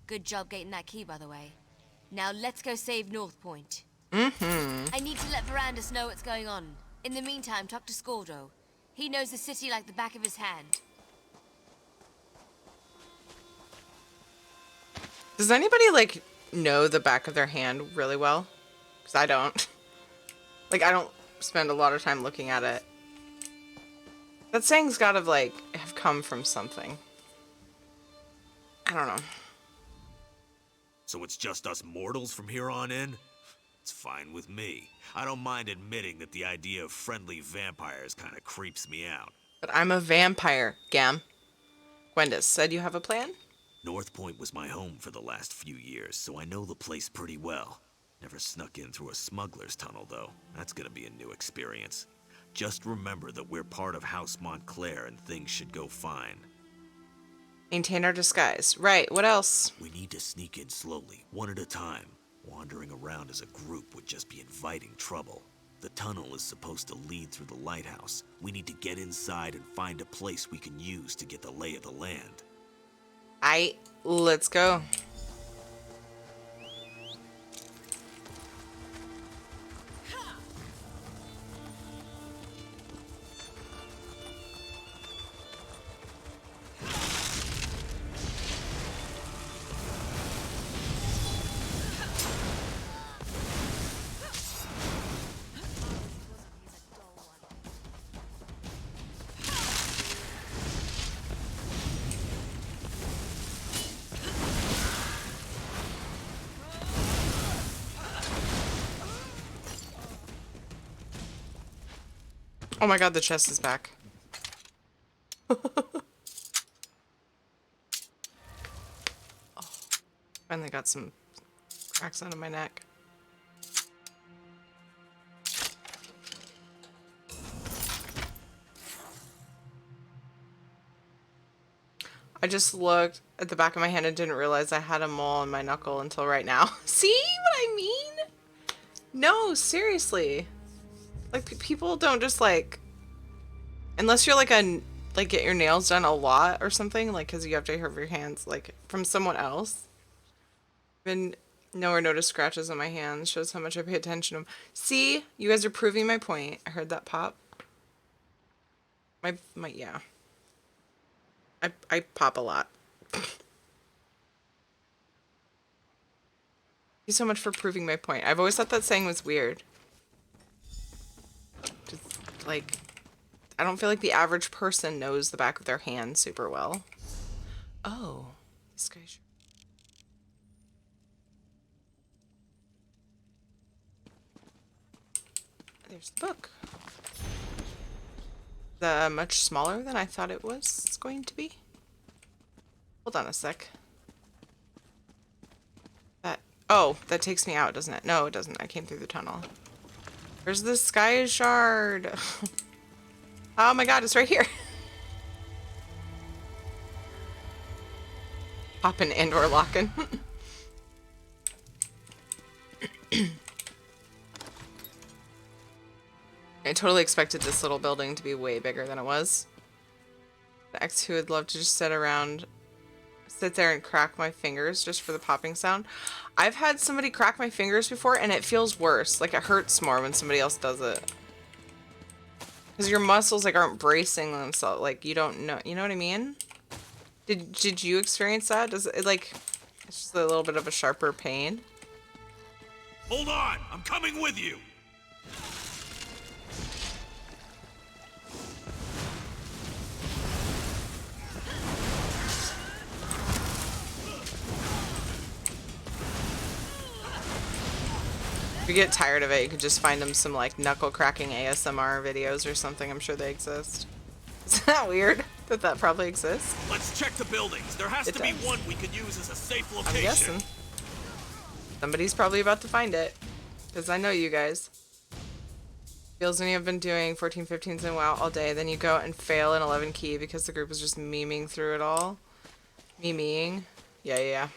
G: Good job getting that key, by the way. Now let's go save Northpoint. I need to let Verandus know what's going on. In the meantime, talk to Scordo. He knows the city like the back of his hand.
A: Does anybody, like, know the back of their hand really well? Because I don't. Like, I don't spend a lot of time looking at it. That saying's gotta, like, have come from something. I don't know.
D: So it's just us mortals from here on in? It's fine with me. I don't mind admitting that the idea of friendly vampires kind of creeps me out.
A: But I'm a vampire, Gam. Gwendis said you have a plan?
D: Northpoint was my home for the last few years, so I know the place pretty well. Never snuck in through a smuggler's tunnel, though. That's gonna be a new experience. Just remember that we're part of House Montclair and things should go fine.
A: Maintain our disguise. Right, what else?
D: We need to sneak in slowly, one at a time. Wandering around as a group would just be inviting trouble. The tunnel is supposed to lead through the lighthouse. We need to get inside and find a place we can use to get the lay of the land.
A: Let's go. Oh my god, the chest is back. Oh, finally got some cracks out of my neck. I just looked at the back of my hand and didn't realize I had a mole on my knuckle until right now. See what I mean? No, seriously. Like, people don't just, like, unless you're, like, get your nails done a lot or something, like, because you have to have your hands, like, from someone else. Been nowhere noticed scratches on my hands. Shows how much I pay attention to them. See? You guys are proving my point. I heard that pop. Yeah. I pop a lot. you so much for proving my point. I've always thought that saying was weird. Just, like, I don't feel like the average person knows the back of their hand super well. Oh, this guy's... There's the book. Much smaller than I thought it was going to be. Hold on a sec. Oh, that takes me out, doesn't it? No, it doesn't. I came through the tunnel. Where's the sky shard? Oh my god, it's right here. Popping and/or locking. I totally expected this little building to be way bigger than it was. The ex who would love to just sit there and crack my fingers just for the popping sound. I've had somebody crack my fingers before and it feels worse. Like, it hurts more when somebody else does it. Because your muscles, like, aren't bracing themselves. Like, you don't know. You know what I mean? Did you experience that? Does it, like, it's just a little bit of a sharper pain?
D: Hold on! I'm coming with you!
A: If you get tired of it, you could just find them some, like, knuckle cracking ASMR videos or something. I'm sure they exist. Isn't that weird that that probably exists?
D: Let's check the buildings. There has to be one we could use as a safe location.
A: I'm guessing. Somebody's probably about to find it. Because I know you guys. Feels when you've been doing 14, 15s and WoW all day, then you go and fail an 11 key because the group is just memeing through it all. Memeing. Yeah.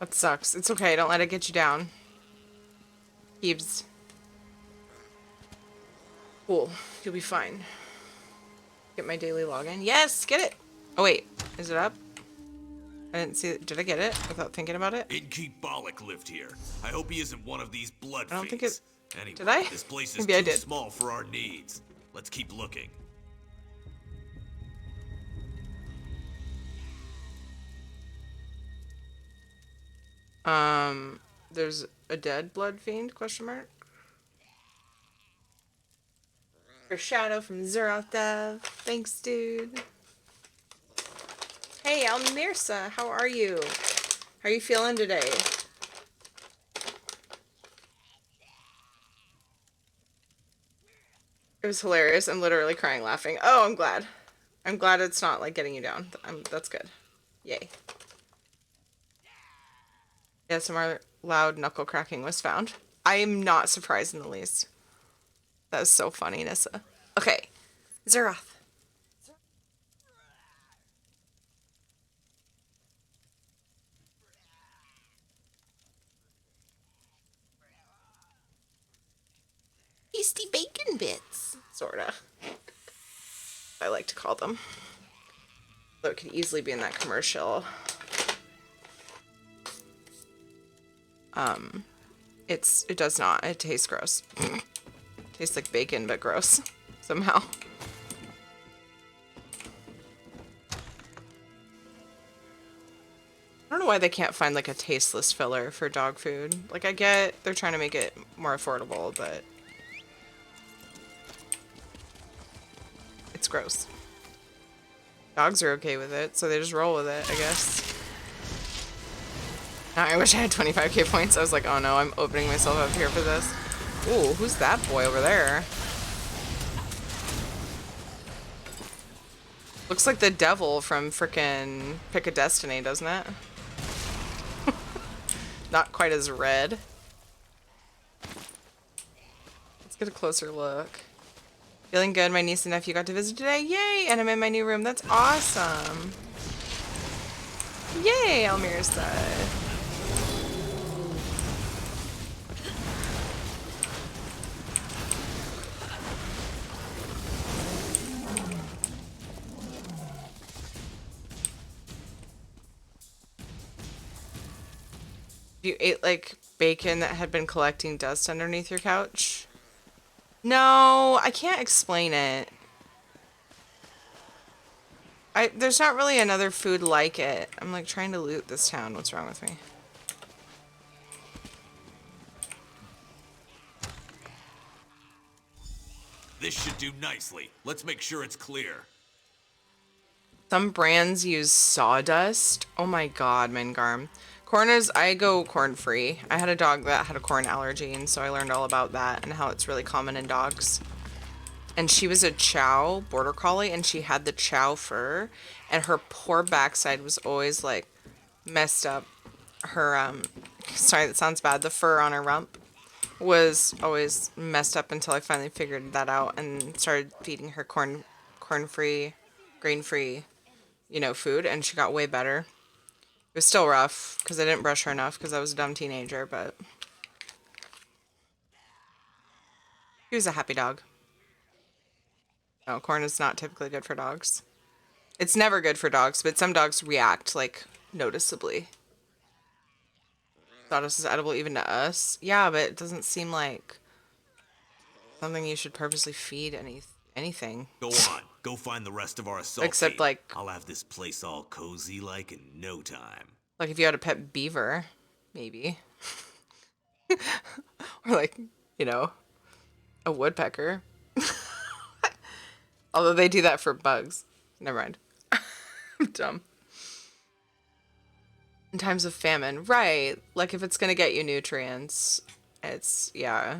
A: That sucks. It's okay. Don't let it get you down. Keebs. Cool. You'll be fine. Get my daily login. Yes! Get it! Oh, wait. Is it up? I didn't see it. Did I get it without thinking about it?
D: Innkeep Bollock lived here. I hope he isn't one of these blood
A: I don't think
D: fiends.
A: it...
D: Anyway,
A: Did I?
D: this place is
A: Maybe I
D: too
A: did.
D: small for our needs. Let's keep looking.
A: There's a dead blood fiend, question mark? For Shadow from Zeroth Dev. Thanks, dude. Hey, Almirsa, how are you? How are you feeling today? It was hilarious. I'm literally crying laughing. Oh, I'm glad. I'm glad it's not, like, getting you down. That's good. Yay. Yeah, some more loud knuckle cracking was found. I am not surprised in the least. That was so funny, Nissa. Okay. Zeroth. Tasty bacon bits. Sorta. I like to call them. Though it could easily be in that commercial. It does not. It tastes gross. Tastes like bacon, but gross. Somehow. I don't know why they can't find, like, a tasteless filler for dog food. Like, I get they're trying to make it more affordable, but it's gross. Dogs are okay with it, so they just roll with it, I guess. Now, I wish I had 25k points. I was like, oh no, I'm opening myself up here for this. Ooh, who's that boy over there? Looks like the devil from frickin' Pick a Destiny, doesn't it? Not quite as red. Let's get a closer look. Feeling good. My niece and nephew got to visit today. Yay! And I'm in my new room. That's awesome. Yay, Almirsa. You ate, like, bacon that had been collecting dust underneath your couch? No, I can't explain it. There's not really another food like it. I'm like trying to loot this town. What's wrong with me?
D: This should do nicely. Let's make sure it's clear.
A: Some brands use sawdust. Oh my god, Mengarm. Corners, I go corn free. I had a dog that had a corn allergy, and so I learned all about that and how it's really common in dogs. And she was a chow border collie, and she had the chow fur, and her poor backside was always like messed up. Her sorry, that sounds bad. The fur on her rump was always messed up until I finally figured that out and started feeding her corn free, grain free, you know, food, and she got way better. It was still rough because I didn't brush her enough because I was a dumb teenager, but he was a happy dog. No, corn is not typically good for dogs. It's never good for dogs, but some dogs react, like, noticeably. Sawdust is edible even to us. Yeah, but it doesn't seem like something you should purposely feed anything.
D: Go on. Go find the rest of our assault
A: Except,
D: team.
A: like...
D: I'll have this place all cozy like in no time.
A: Like if you had a pet beaver, maybe. Or like, you know, a woodpecker. Although they do that for bugs. Never mind. I'm dumb. In times of famine. Right. Like if it's going to get you nutrients, it's, yeah.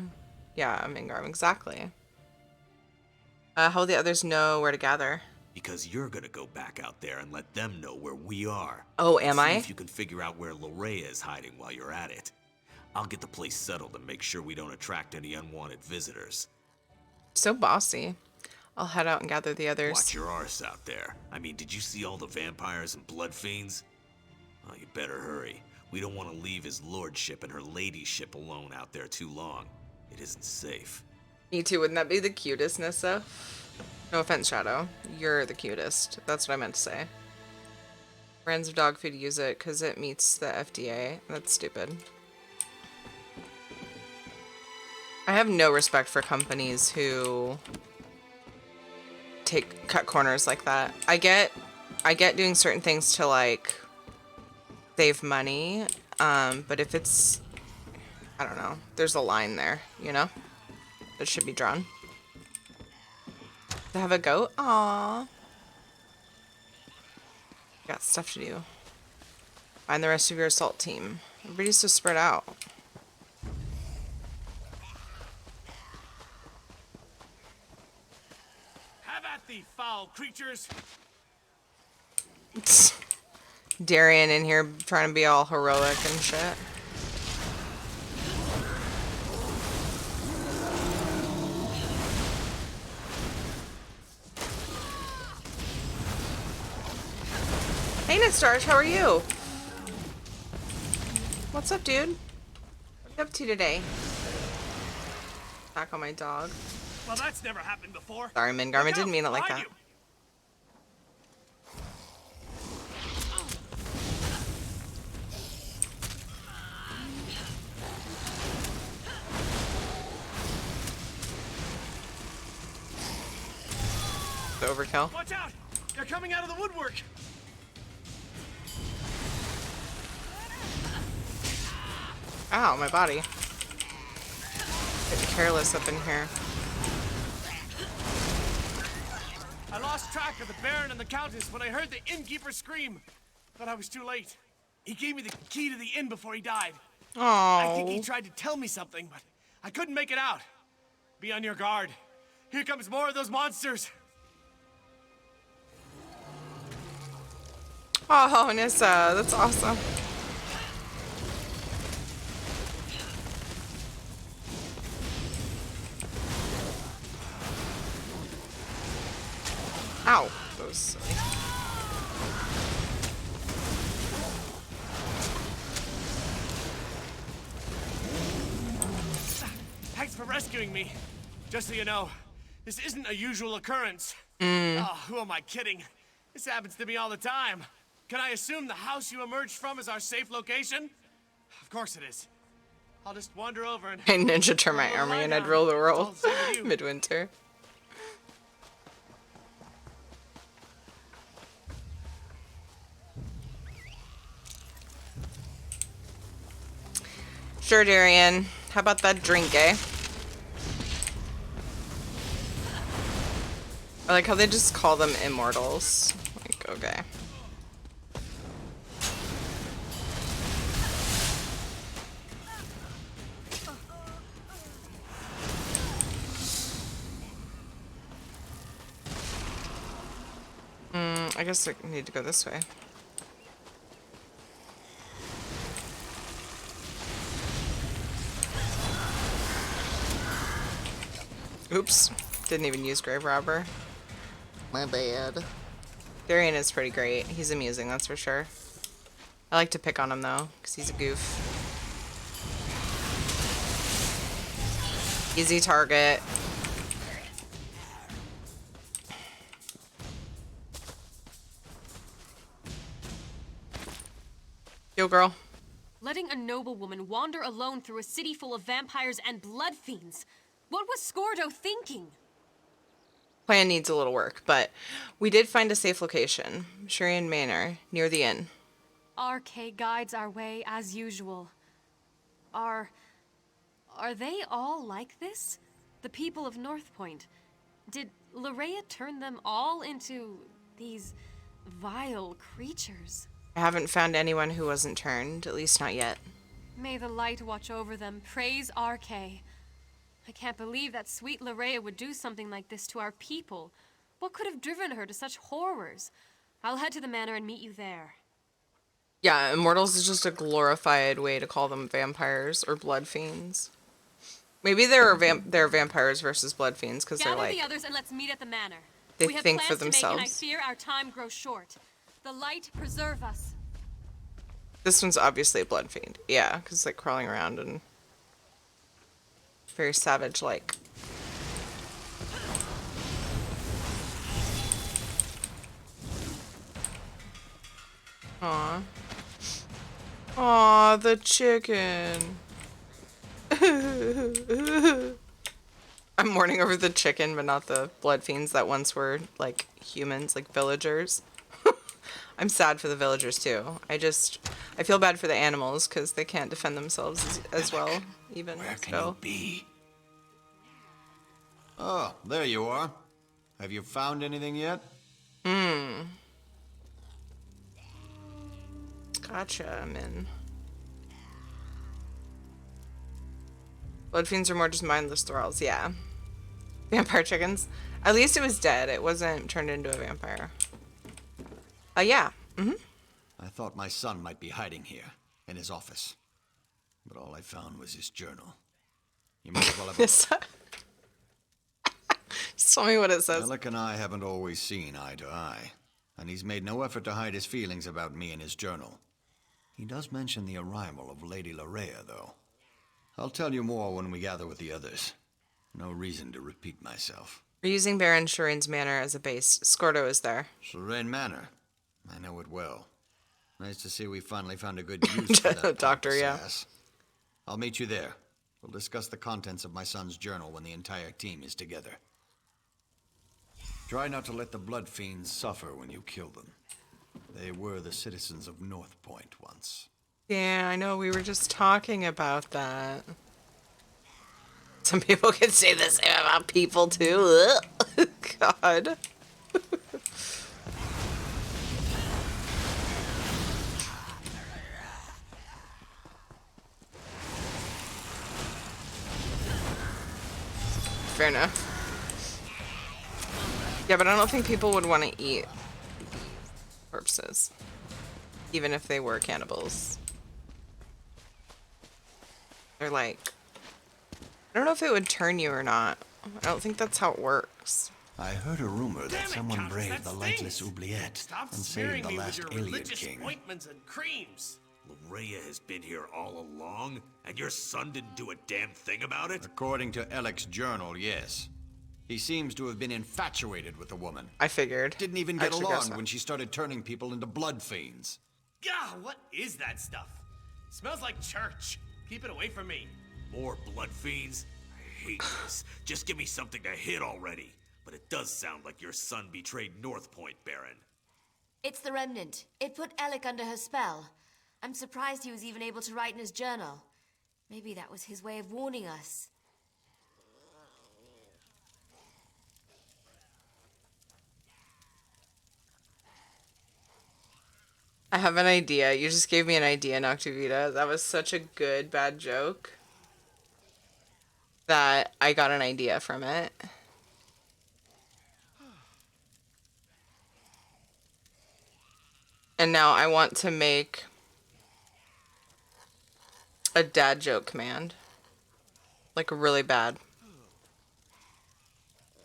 A: Yeah, Mingarm, exactly. How will the others know where to gather?
D: Because you're gonna go back out there and let them know where we are.
A: Oh, am
D: See
A: I?
D: if you can figure out where Lorrea is hiding while you're at it. I'll get the place settled and make sure we don't attract any unwanted visitors.
A: So bossy. I'll head out and gather the others.
D: Watch your arse out there. I mean, did you see all the vampires and blood fiends? Oh, you better hurry. We don't want to leave his lordship and her ladyship alone out there too long. It isn't safe.
A: Me too. Wouldn't that be the cutest, Nissa? No offense, Shadow. You're the cutest. That's what I meant to say. Brands of dog food use it because it meets the FDA. That's stupid. I have no respect for companies who cut corners like that. I get doing certain things to like save money, but if it's, I don't know, there's a line there, you know, that should be drawn. To have a goat? Aww. Got stuff to do. Find the rest of your assault team. Everybody's so spread out.
H: Have at thee, foul creatures!
A: Darian in here trying to be all heroic and shit. Hey, Nistarge, how are you? What's up, dude? What are you up to today? Back on my dog.
H: Well, that's never happened before.
A: Sorry, Mingarm, I didn't mean it like that. The overkill.
H: Watch out! They're coming out of the woodwork!
A: Ow, my body. Getting careless up in here.
H: I lost track of the Baron and the Countess when I heard the innkeeper scream. But I was too late. He gave me the key to the inn before he died. I think he
A: Oh.
H: tried to tell me something, but I couldn't make it out. Be on your guard. Here comes more of those monsters.
A: Oh, Nissa, that's awesome. Ow. That was silly.
H: Thanks for rescuing me. Just so you know, this isn't a usual occurrence. Oh, who am I kidding? This happens to me all the time. Can I assume the house you emerged from is our safe location? Of course it is. I'll just wander over and...
A: I ninja turn my army and I'd roll the roll. Midwinter. Sure, Darian. How about that drink, eh? I like how they just call them immortals. Like, okay. I guess I need to go this way. Oops. Didn't even use Grave Robber. My bad. Darian is pretty great. He's amusing, that's for sure. I like to pick on him, though, because he's a goof. Easy target. Yo, girl.
I: Letting a noblewoman wander alone through a city full of vampires and blood fiends. What was Scordo thinking?
A: Plan needs a little work, but we did find a safe location. Shurian Manor, near the inn.
I: RK guides our way as usual. Are they all like this? The people of Northpoint? Did Larea turn them all into these vile creatures?
A: I haven't found anyone who wasn't turned, at least not yet.
I: May the light watch over them. Praise RK. I can't believe that sweet Larea would do something like this to our people. What could have driven her to such horrors? I'll head to the manor and meet you there.
A: Yeah, immortals is just a glorified way to call them vampires or blood fiends. Maybe they're vampires versus blood fiends because they're
I: Gather
A: like
I: the others and let's meet at the manor.
A: they
I: We have
A: think
I: plans
A: for
I: to make, and I
A: themselves.
I: fear our time grows short. The light preserve us.
A: This one's obviously a blood fiend. Yeah, because it's like crawling around and very savage-like. Aw. Aw, the chicken. I'm mourning over the chicken, but not the blood fiends that once were, like, humans, like villagers. I'm sad for the villagers, too. I feel bad for the animals, because they can't defend themselves as well, even.
F: Where can
A: so.
F: you be?
C: Oh, there you are. Have you found anything yet?
A: Gotcha, I'm in. Blood fiends are more just mindless thralls, yeah. Vampire chickens. At least it was dead. It wasn't turned into a vampire. Yeah.
C: I thought my son might be hiding here, in his office. But all I found was his journal. You might as well have...
A: Just tell me what it says.
C: Alec and I haven't always seen eye to eye, and he's made no effort to hide his feelings about me in his journal. He does mention the arrival of Lady Larea, though. I'll tell you more when we gather with the others. No reason to repeat myself.
A: We're using Baron Shurian's Manor as a base. Scordo is there.
C: Shurain Manor. I know it well. Nice to see we finally found a good use for that
A: Doctor,
C: pompous
A: yeah.
C: ass. I'll meet you there. We'll discuss the contents of my son's journal when the entire team is together. Try not to let the blood fiends suffer when you kill them. They were the citizens of Northpoint once.
A: Yeah, I know. We were just talking about that. Some people can say the same about people, too. Ugh. God. Fair enough. Yeah, but I don't think people would want to eat corpses. Even if they were cannibals. They're like... I don't know if it would turn you or not. I don't think that's how it works.
C: I heard a rumor that someone
H: Countess,
C: braved
H: that
C: the
H: stinks.
C: lightless oubliette
H: Stop
C: and
H: smearing
C: saved the
H: me with
C: last
H: your
C: alien
H: religious
C: king.
H: ointments and creams.
D: Larea has been here all along, and your son didn't do a damn thing about it?
C: According to Alec's journal, yes. He seems to have been infatuated with the woman.
A: I figured.
C: Didn't even get
A: Actually,
C: along
A: guess not.
C: when she started turning people into blood fiends.
H: Gah, what is that stuff? Smells like church. Keep it away from me.
D: More blood fiends? I hate this. Just give me something to hit already. But it does sound like your son betrayed Northpoint, Baron.
G: It's the Remnant. It put Alec under her spell. I'm surprised he was even able to write in his journal. Maybe that was his way of warning us.
A: I have an idea. You just gave me an idea, Noctivita. That was such a good, bad joke that I got an idea from it. And now I want to make a dad joke command. Like really bad.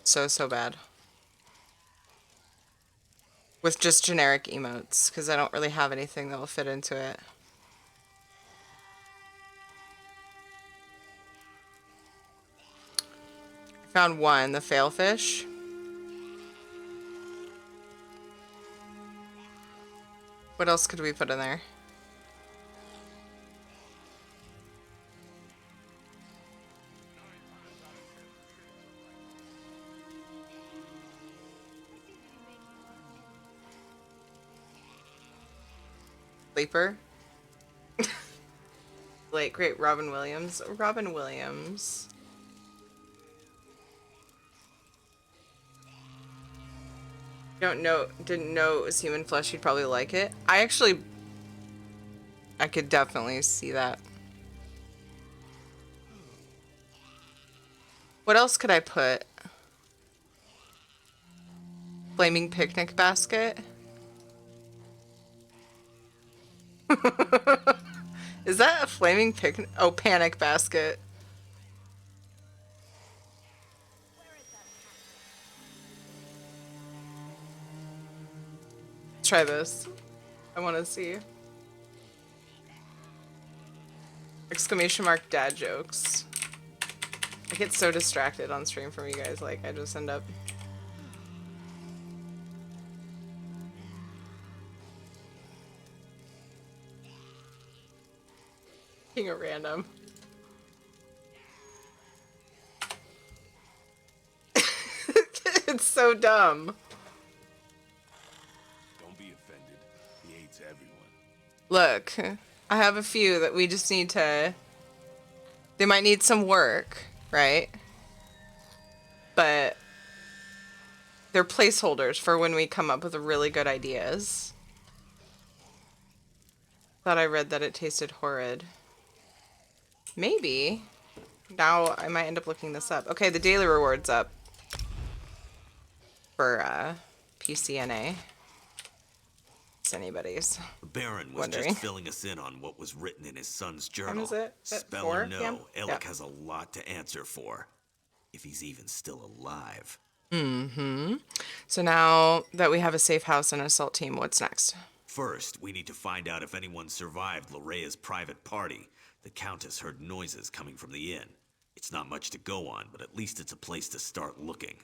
A: So bad. With just generic emotes, because I don't really have anything that will fit into it. I found one, the failfish. What else could we put in there? Sleeper. Late great Robin Williams. Robin Williams. Didn't know it was human flesh. You'd probably like it. I could definitely see that. What else could I put? Flaming picnic basket. Is that a flaming picnic? Oh, panic basket. Let's try this. I want to see. Exclamation mark dad jokes. I get so distracted on stream from you guys, like I just end up being a random. It's so dumb.
J: Don't be offended. He hates everyone.
A: Look, I have a few that we just need to... They might need some work, right? But they're placeholders for when we come up with really good ideas. Thought I read that it tasted horrid. Maybe. Now I might end up looking this up. Okay, the daily reward's up. For PCNA. It's anybody's.
D: The Baron was
A: wondering.
D: just filling us in on what was written in his son's journal.
A: Is it?
D: Spell
A: 4
D: or no,
A: p.m.?
D: Alec
A: Yeah.
D: has a lot to answer for. If he's even still alive.
A: Mm-hmm. So now that we have a safe house and an assault team, what's next?
D: First, we need to find out if anyone survived Lorea's private party. The Countess heard noises coming from the inn. It's not much to go on, but at least it's a place to start looking.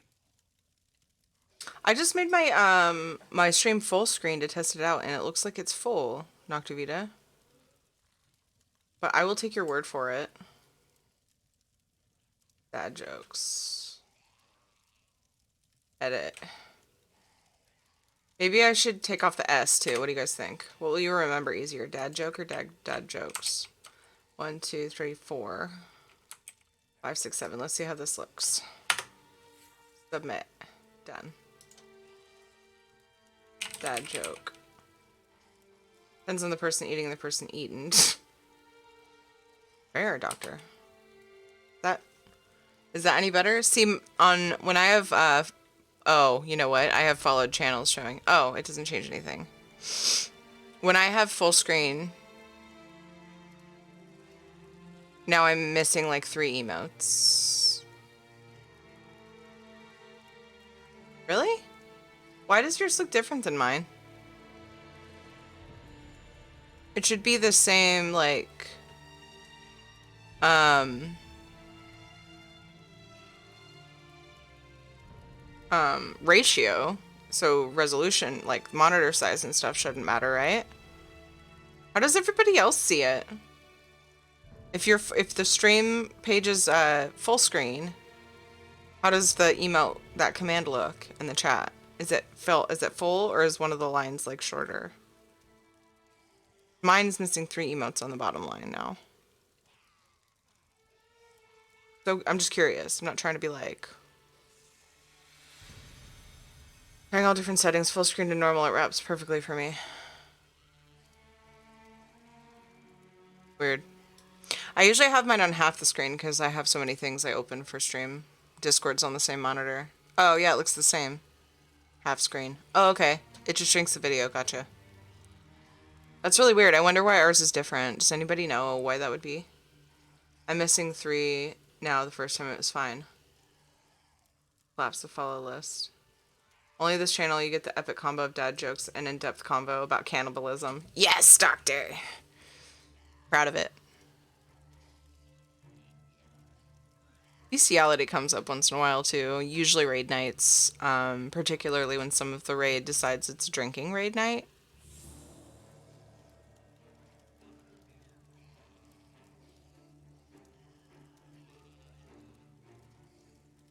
A: I just made my my stream full screen to test it out, and it looks like it's full, Noctivita. But I will take your word for it. Dad jokes. Edit. Maybe I should take off the S too. What do you guys think? What will you remember easier, dad joke or dad jokes? 1, 2, 3, 4, 5, 6, 7. Let's see how this looks. Submit. Done. Dad joke. Depends on the person eating and the person eaten. Fair, doctor. Is that any better? See, on when I have oh, you know what? I have followed channels showing. Oh, it doesn't change anything. When I have full screen, now I'm missing like 3 emotes. Really? Why does yours look different than mine? It should be the same, like, ratio. So resolution, like monitor size and stuff shouldn't matter, right? How does everybody else see it? If the stream page is full screen, how does the emote, that command look in the chat? Is it full or is one of the lines like shorter? Mine's missing 3 emotes on the bottom line now. So I'm just curious. I'm not trying to be like... Trying all different settings, full screen to normal, it wraps perfectly for me. Weird. I usually have mine on half the screen because I have so many things I open for stream. Discord's on the same monitor. Oh, yeah, it looks the same. Half screen. Oh, okay. It just shrinks the video. Gotcha. That's really weird. I wonder why ours is different. Does anybody know why that would be? I'm missing 3 now. The first time it was fine. Collapse the follow list. Only this channel you get the epic combo of dad jokes and in-depth convo about cannibalism. Yes, doctor! Proud of it. Bestiality comes up once in a while too. Usually raid nights. Particularly when some of the raid decides it's a drinking raid night.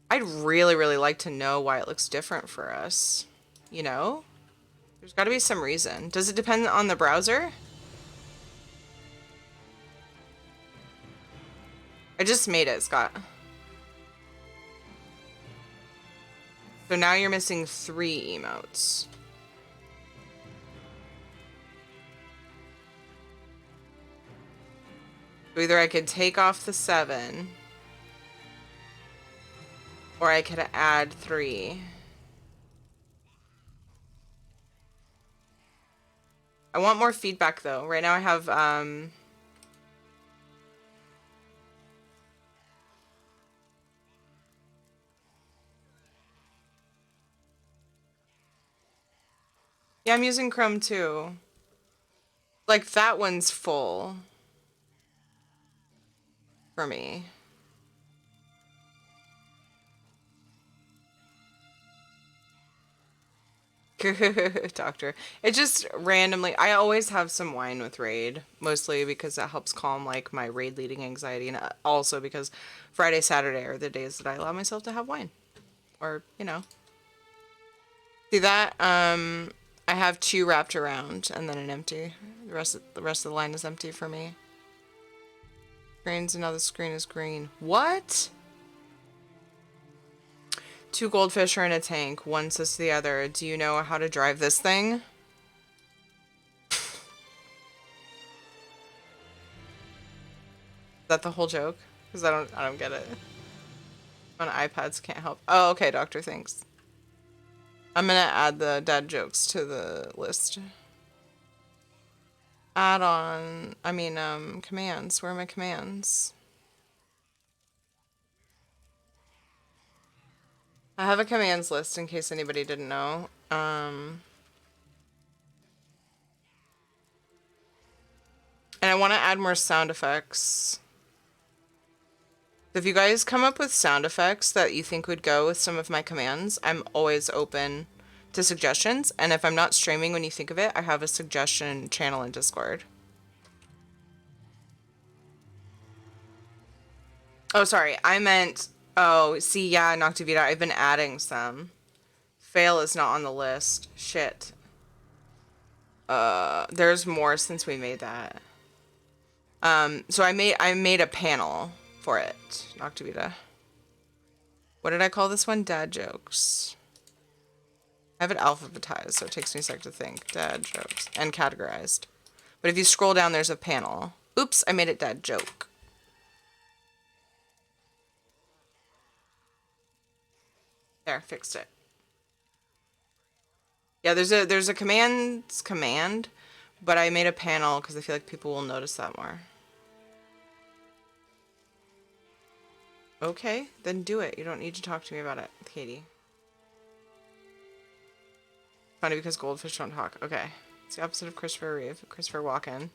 A: I'd really, really like to know why it looks different for us. You know? There's got to be some reason. Does it depend on the browser? I just made it, Scott. So now you're missing 3 emotes. So either I could take off the 7... or I could add 3. I want more feedback though. Right now I have yeah, I'm using Chrome too. Like that one's full for me. Doctor. It just randomly, I always have some wine with raid, mostly because that helps calm like my raid leading anxiety, and also because Friday, Saturday are the days that I allow myself to have wine, or you know. See that? I have 2 wrapped around and then an empty. The rest of the line is empty for me. Screens, and now the screen is green. What? 2 goldfish are in a tank. One says to the other, "Do you know how to drive this thing?" Is that the whole joke? Because I don't get it. On iPads can't help. Oh, okay, doctor, thanks. I'm gonna add the dad jokes to the list. Add on, commands. Where are my commands? I have a commands list in case anybody didn't know. And I want to add more sound effects. If you guys come up with sound effects that you think would go with some of my commands, I'm always open to suggestions. And if I'm not streaming when you think of it, I have a suggestion channel in Discord. Oh, sorry. I meant... Oh, see, yeah, Noctivita, I've been adding some. Fail is not on the list. Shit. There's more since we made that. So I made a panel for it, Noctivita. What did I call this one? Dad jokes. I have it alphabetized, so it takes me a sec to think. Dad jokes. And categorized. But if you scroll down, there's a panel. Oops, I made it dad joke. There, fixed it. Yeah, there's a command, but I made a panel because I feel like people will notice that more. Okay, then do it. You don't need to talk to me about it, Katie. Funny because goldfish don't talk. Okay. It's the opposite of Christopher Reeve. Christopher Walken.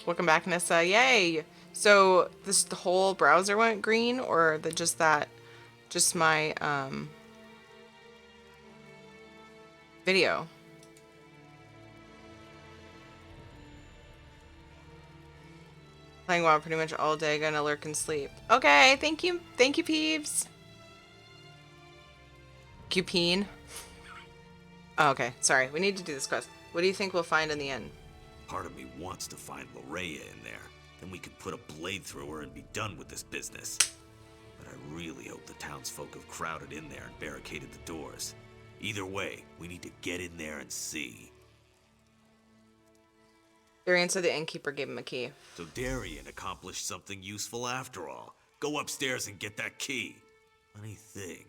A: Welcome back, Nissa. Yay! So the whole browser went green, or just my video? Playing WoW pretty much all day, gonna lurk and sleep. Okay, thank you, Peeves. Cupine. Oh, okay, sorry. We need to do this quest. What do you think we'll find in the end?
D: Part of me wants to find Loraya in there. Then we could put a blade through her and be done with this business. But I really hope the townsfolk have crowded in there and barricaded the doors. Either way, we need to get in there and see.
A: Darian said the innkeeper gave him a key.
D: So Darian accomplished something useful after all. Go upstairs and get that key. Funny thing,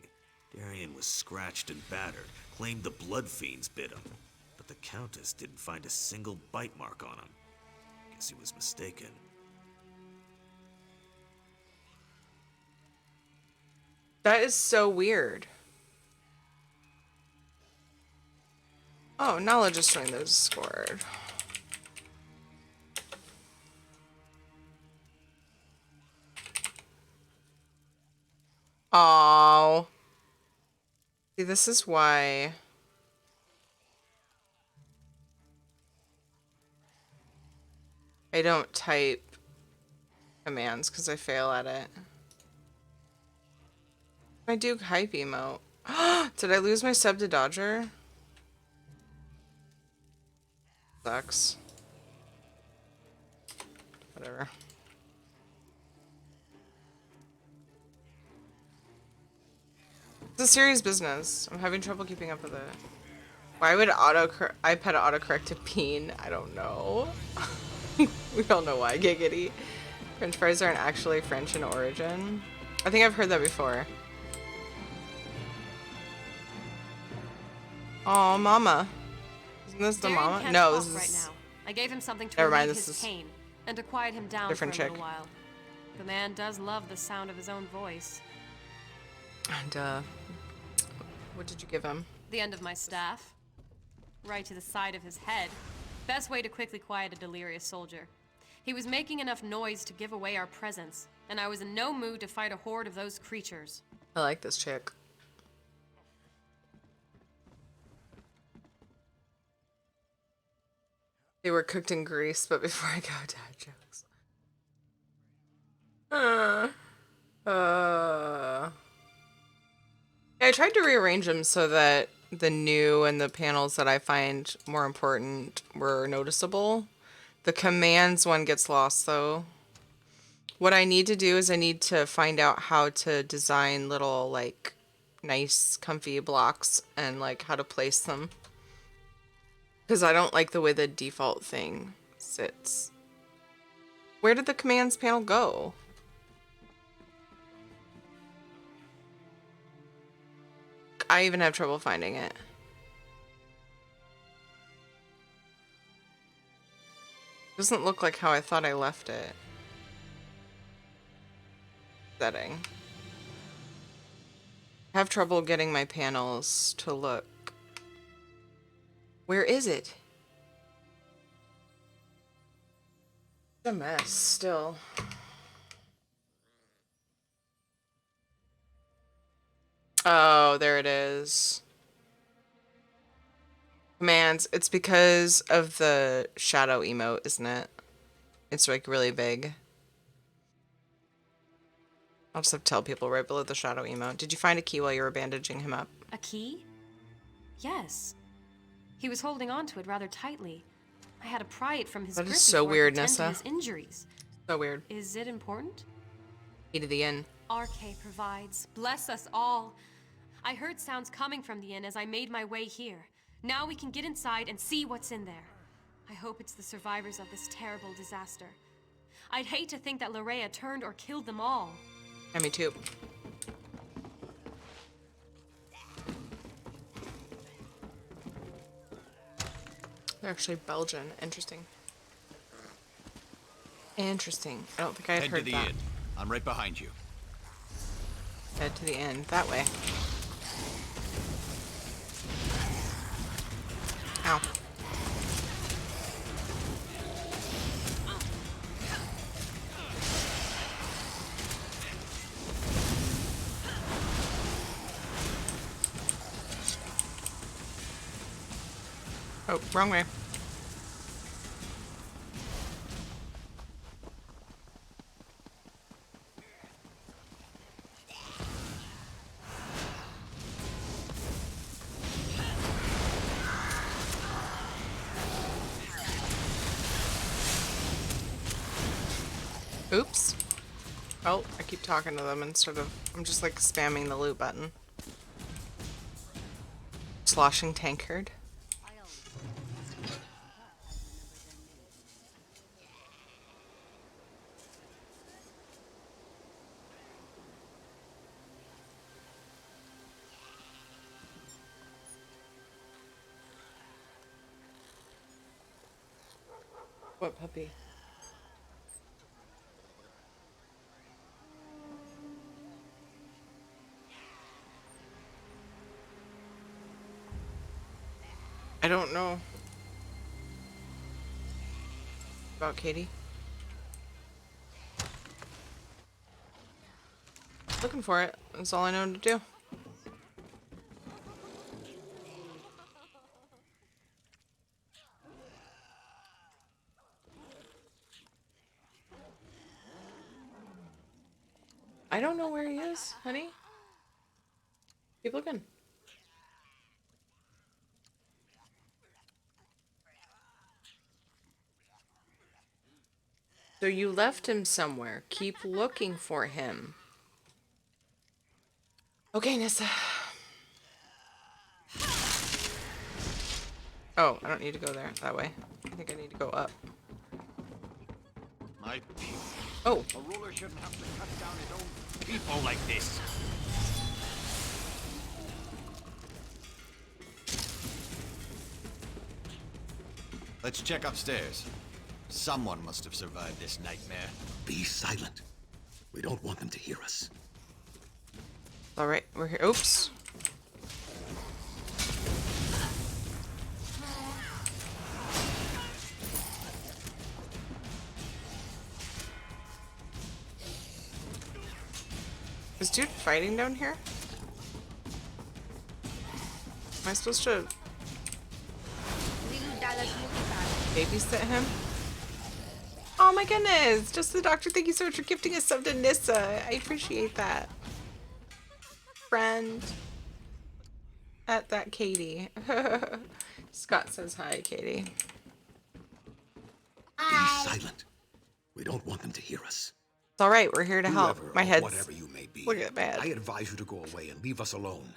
D: Darian was scratched and battered, claimed the blood fiends bit him. But the Countess didn't find a single bite mark on him. Guess he was mistaken.
A: That is so weird. Oh, knowledge is showing those scored. Oh. See, this is why I don't type commands, because I fail at it. I do hype emote. Did I lose my sub to Dodger? Sucks. Whatever. It's a serious business. I'm having trouble keeping up with it. Why would iPad autocorrect to peen? I don't know. We all know why. Giggity. French fries aren't actually French in origin. I think I've heard that before. Oh, mama. Isn't this the mama?
I: Can't
A: No,
I: talk
A: this is...
I: right now. I gave him something to
A: Never mind,
I: relieve
A: this
I: his
A: is
I: pain and to quiet him down
A: different
I: for a
A: chick.
I: little while. The man does love the sound of his own voice.
A: And, what did you give him?
I: The end of my staff. Right to the side of his head. Best way to quickly quiet a delirious soldier. He was making enough noise to give away our presence, and I was in no mood to fight a horde of those creatures.
A: I like this chick. They were cooked in grease, but before I go, dad jokes. Yeah, I tried to rearrange them so that the new and the panels that I find more important were noticeable. The commands one gets lost, though. What I need to do is I need to find out how to design little, like, nice, comfy blocks and, like, how to place them. Because I don't like the way the default thing sits. Where did the commands panel go? I even have trouble finding it. Doesn't look like how I thought I left it. Setting. I have trouble getting my panels to look. Where is it? It's a mess still. Oh, there it is. Commands. It's because of the shadow emote, isn't it? It's like really big. I'll just have to tell people right below the shadow emote. Did you find a key while you were bandaging him up?
I: A key? Yes. He was holding on to it rather tightly. I had to pry it from his grip
A: That is so
I: before I
A: weird,
I: could tend to
A: Nessa.
I: his injuries.
A: So weird.
I: Is it important?
A: Key to the inn.
I: RK provides. Bless us all. I heard sounds coming from the inn as I made my way here. Now we can get inside and see what's in there. I hope it's the survivors of this terrible disaster. I'd hate to think that Loraya turned or killed them all.
A: Yeah, me too. They're actually Belgian. Interesting. Interesting. I don't think I had
C: Head to
A: heard
C: the
A: that.
C: inn. I'm right behind you.
A: Head to the inn. That way. Ow. Oh, wrong way. Oops. Oh, I keep talking to them instead of... I'm just like spamming the loot button. Sloshing tankard. What puppy? I don't know about Katie. Looking for it. That's all I know to do. I don't know where he is, honey. Keep looking. So you left him somewhere. Keep looking for him. Okay, Nissa. Oh, I don't need to go there that way. I think I need to go up.
F: My people.
A: Oh.
F: A ruler shouldn't have to cut down his own
H: People like this.
C: Let's check upstairs. Someone must have survived this nightmare.
J: Be silent. We don't want them to hear us.
A: All right, we're here. Oops. Is dude fighting down here? Am I supposed to babysit him? Oh my goodness! Just the doctor, thank you so much for gifting us sub to Nissa. I appreciate that. Friend. At that Katie. Scott says hi, Katie.
J: Be silent. We don't want them to hear us.
A: It's alright, we're here to help.
J: Whoever
A: My
J: or
A: head's...
J: whatever you may be,
A: Look at that.
J: I advise you to go away and leave us alone.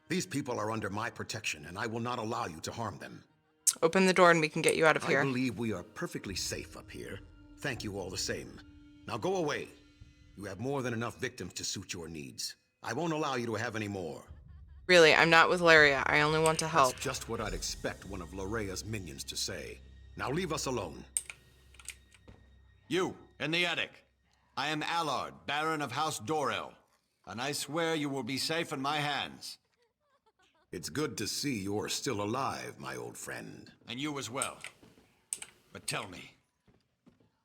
J: These people are under my protection, and I will not allow you to harm them.
A: Open the door and we can get you out of here.
J: I believe we are perfectly safe up here. Thank you all the same. Now go away. You have more than enough victims to suit your needs. I won't allow you to have any more.
A: Really, I'm not with Laria. I only want to help.
J: That's just what I'd expect one of Lorea's minions to say. Now leave us alone.
C: You, in the attic. I am Allard, Baron of House Dorel, and I swear you will be safe in my hands.
J: It's good to see you're still alive, my old friend.
C: And you as well. But tell me,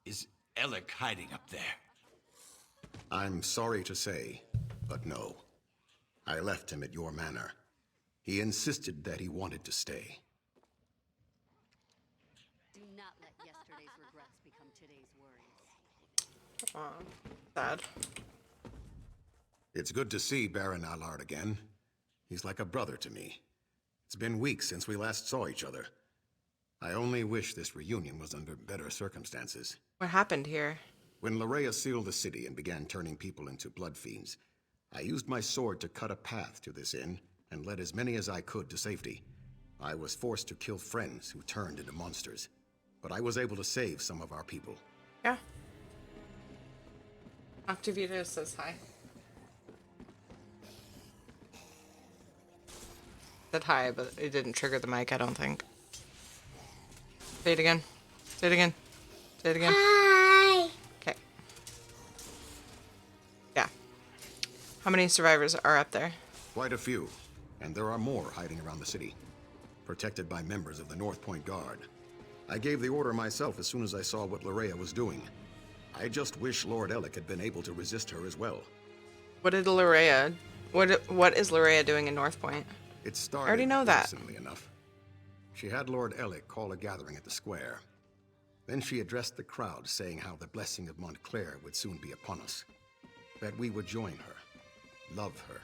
C: is Alec hiding up there?
J: I'm sorry to say, but no. I left him at your manor. He insisted that he wanted to stay.
K: Do not let yesterday's regrets become today's worries.
A: Aw, sad.
J: It's good to see Baron Allard again. He's like a brother to me. It's been weeks since we last saw each other. I only wish this reunion was under better circumstances.
A: What happened here?
J: When Lorea sealed the city and began turning people into blood fiends, I used my sword to cut a path to this inn and led as many as I could to safety. I was forced to kill friends who turned into monsters, but I was able to save some of our people.
A: Yeah. Octavita says hi. Said hi, but it didn't trigger the mic, I don't think. Say it again. Say it again. Say it again. Hi. Okay. Yeah. How many survivors are up there?
J: Quite a few, and there are more hiding around the city, protected by members of the Northpoint Guard. I gave the order myself as soon as I saw what Lorea was doing. I just wish Lord Alec had been able to resist her as well.
A: What did Lorea... What is Lorea doing in Northpoint?
J: It started
A: I already know that.
J: innocently enough. She had Lord Alec call a gathering at the square. Then she addressed the crowd, saying how the blessing of Montclair would soon be upon us. That we would join her, love her.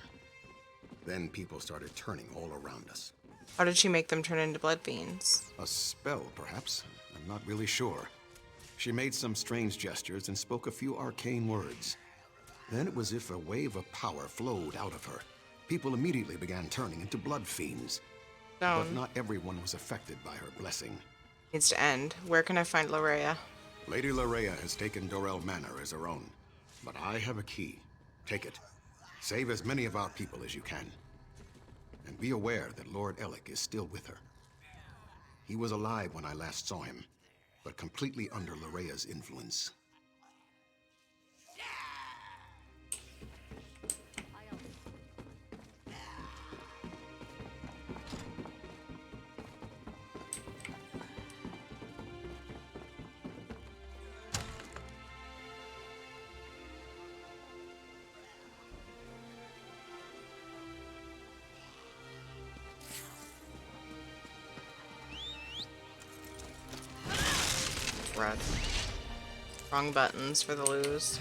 J: Then people started turning all around us.
A: How did she make them turn into blood fiends?
J: A spell, perhaps? I'm not really sure. She made some strange gestures and spoke a few arcane words. Then it was as if a wave of power flowed out of her. People immediately began turning into blood fiends. But
A: Down.
J: not everyone was affected by her blessing.
A: Needs to end. Where can I find Lorea?
J: Lady Lorea has taken Dorel Manor as her own. But I have a key. Take it. Save as many of our people as you can. And be aware that Lord Ellic is still with her. He was alive when I last saw him, but completely under Lorea's influence.
A: Red. Wrong buttons for the lose.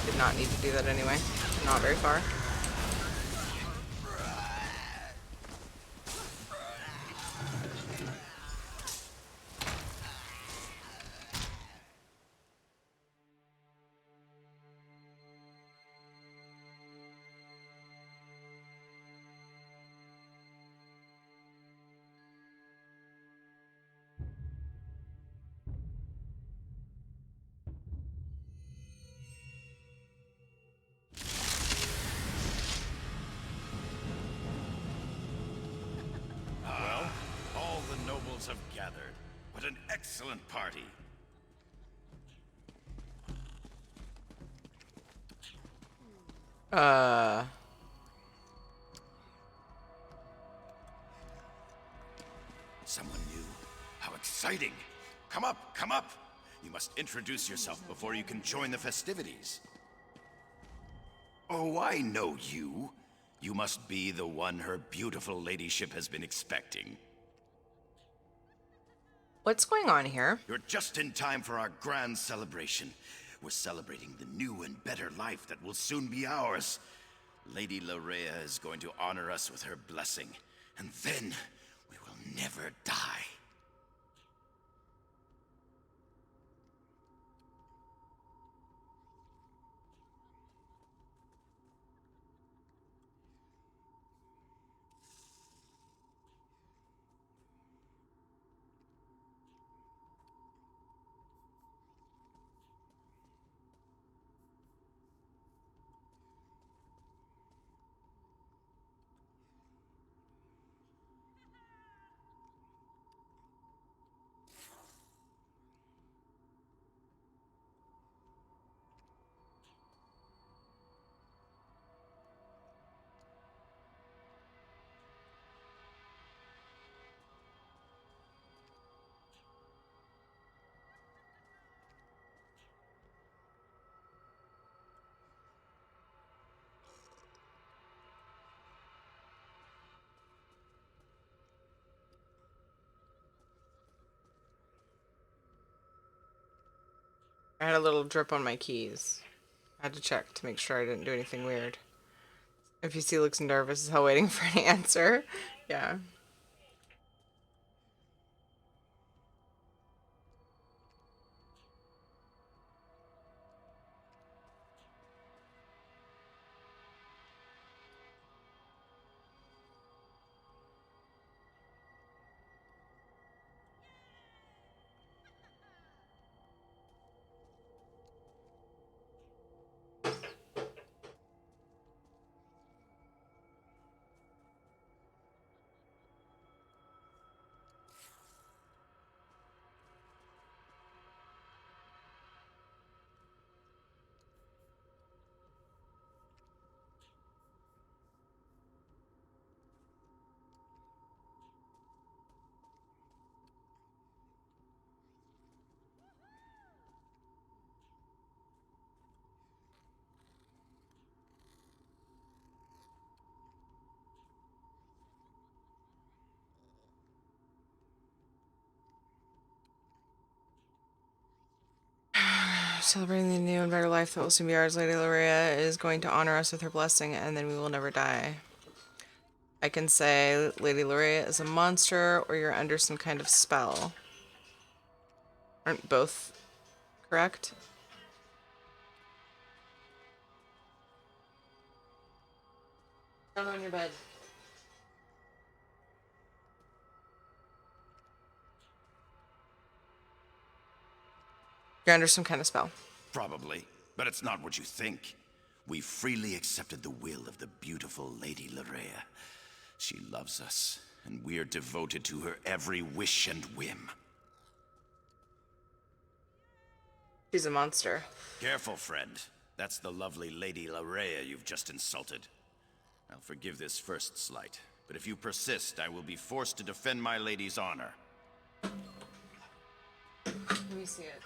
A: Did not need to do that anyway. Not very far.
F: Well, all the nobles have gathered. What an excellent party. Someone new. How exciting. Come up, come up. You must introduce yourself before you can join the festivities. Oh, I know you. You must be the one her beautiful ladyship has been expecting.
A: What's going on here?
F: You're just in time for our grand celebration. We're celebrating the new and better life that will soon be ours. Lady Lorea is going to honor us with her blessing, and then we will never die.
A: I had a little drip on my keys. I had to check to make sure I didn't do anything weird. If you see looks nervous as hell waiting for an answer. Yeah. Celebrating the new and better life that will soon be ours, Lady Lorea is going to honor us with her blessing, and then we will never die. I can say Lady Lorea is a monster or you're under some kind of spell. Aren't both correct? Down on your bed. You're under some kind of spell.
F: Probably, but it's not what you think. We freely accepted the will of the beautiful Lady Lorea. She loves us, and we're devoted to her every wish and whim.
A: She's a monster.
F: Careful, friend. That's the lovely Lady Lorea you've just insulted. I'll forgive this first slight, but if you persist, I will be forced to defend my lady's honor.
A: Let me see it.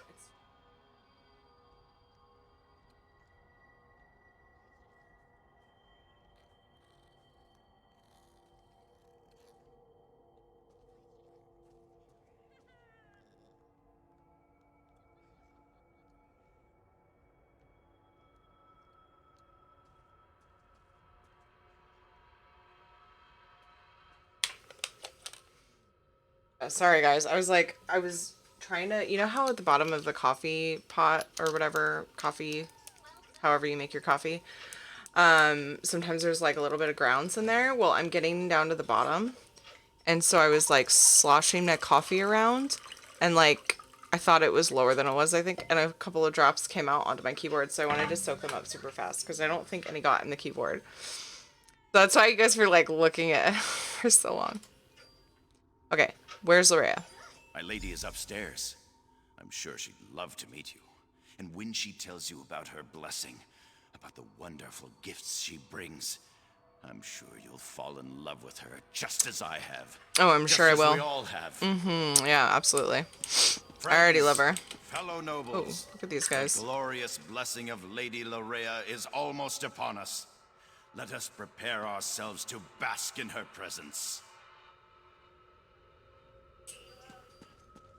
A: Sorry guys, I was trying to, you know how at the bottom of the coffee pot or whatever, coffee, however you make your coffee, sometimes there's like a little bit of grounds in there. Well, I'm getting down to the bottom, and so I was like sloshing my coffee around, and like I thought it was lower than it was, I think, and a couple of drops came out onto my keyboard, so I wanted to soak them up super fast because I don't think any got in the keyboard. So that's why you guys were like looking at it for so long. Okay, where's Lorea?
F: My lady is upstairs. I'm sure she'd love to meet you. And when she tells you about her blessing, about the wonderful gifts she brings, I'm sure you'll fall in love with her just as I have.
A: Oh, I'm sure I will.
F: We all have.
A: Yeah, absolutely.
F: Friends,
A: I already love her.
F: Fellow
A: Oh,
F: nobles,
A: look at these guys.
F: the glorious blessing of Lady Lorea is almost upon us. Let us prepare ourselves to bask in her presence.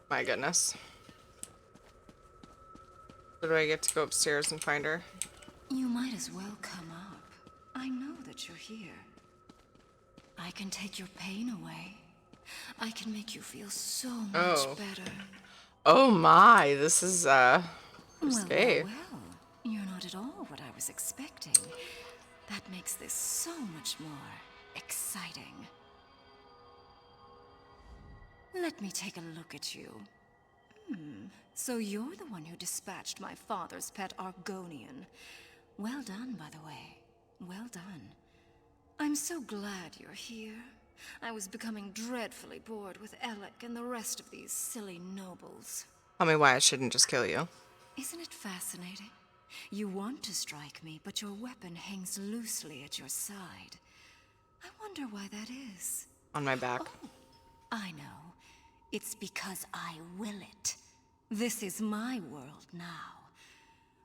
A: My goodness. So do I get to go upstairs and find her?
L: You might as well come up. I know that you're here. I can take your pain away. I can make you feel so much better.
A: Oh my, this is risque.
L: Well, you're not at all what I was expecting. That makes this so much more exciting. Let me take a look at you. So you're the one who dispatched my father's pet Argonian. Well done, by the way. Well done. I'm so glad you're here. I was becoming dreadfully bored with Alec and the rest of these silly nobles.
A: Tell me why I shouldn't just kill you.
L: Isn't it fascinating? You want to strike me, but your weapon hangs loosely at your side. I wonder why that is.
A: On my back.
L: Oh, I know. It's because I will it. This is my world now.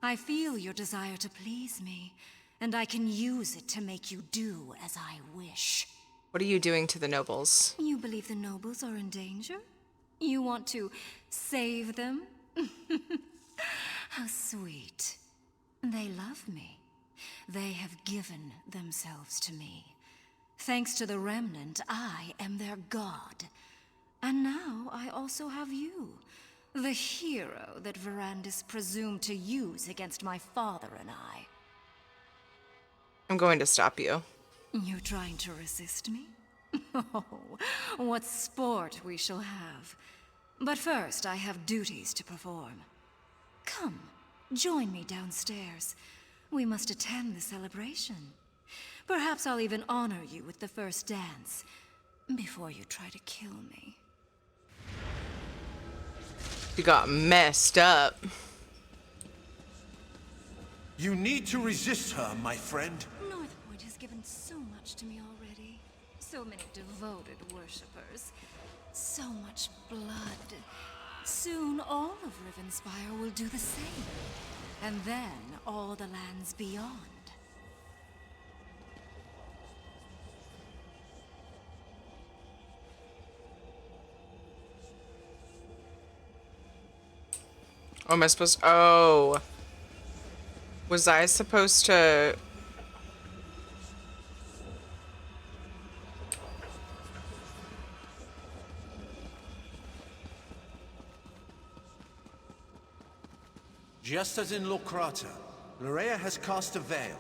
L: I feel your desire to please me, and I can use it to make you do as I wish.
A: What are you doing to the nobles?
L: You believe the nobles are in danger? You want to save them? How sweet. They love me. They have given themselves to me. Thanks to the Remnant, I am their god. And now I also have you, the hero that Verandis presumed to use against my father and I.
A: I'm going to stop you.
L: You're trying to resist me? Oh, what sport we shall have. But first, I have duties to perform. Come, join me downstairs. We must attend the celebration. Perhaps I'll even honor you with the first dance, before you try to kill me.
A: You got messed up.
M: You need to resist her, my friend.
L: Northpoint has given so much to me already. So many devoted worshippers. So much blood. Soon all of Rivenspire will do the same. And then all the lands beyond.
A: Oh, am I supposed to... Oh. Was I supposed to...
M: Just as in Locrata, Larea has cast a veil.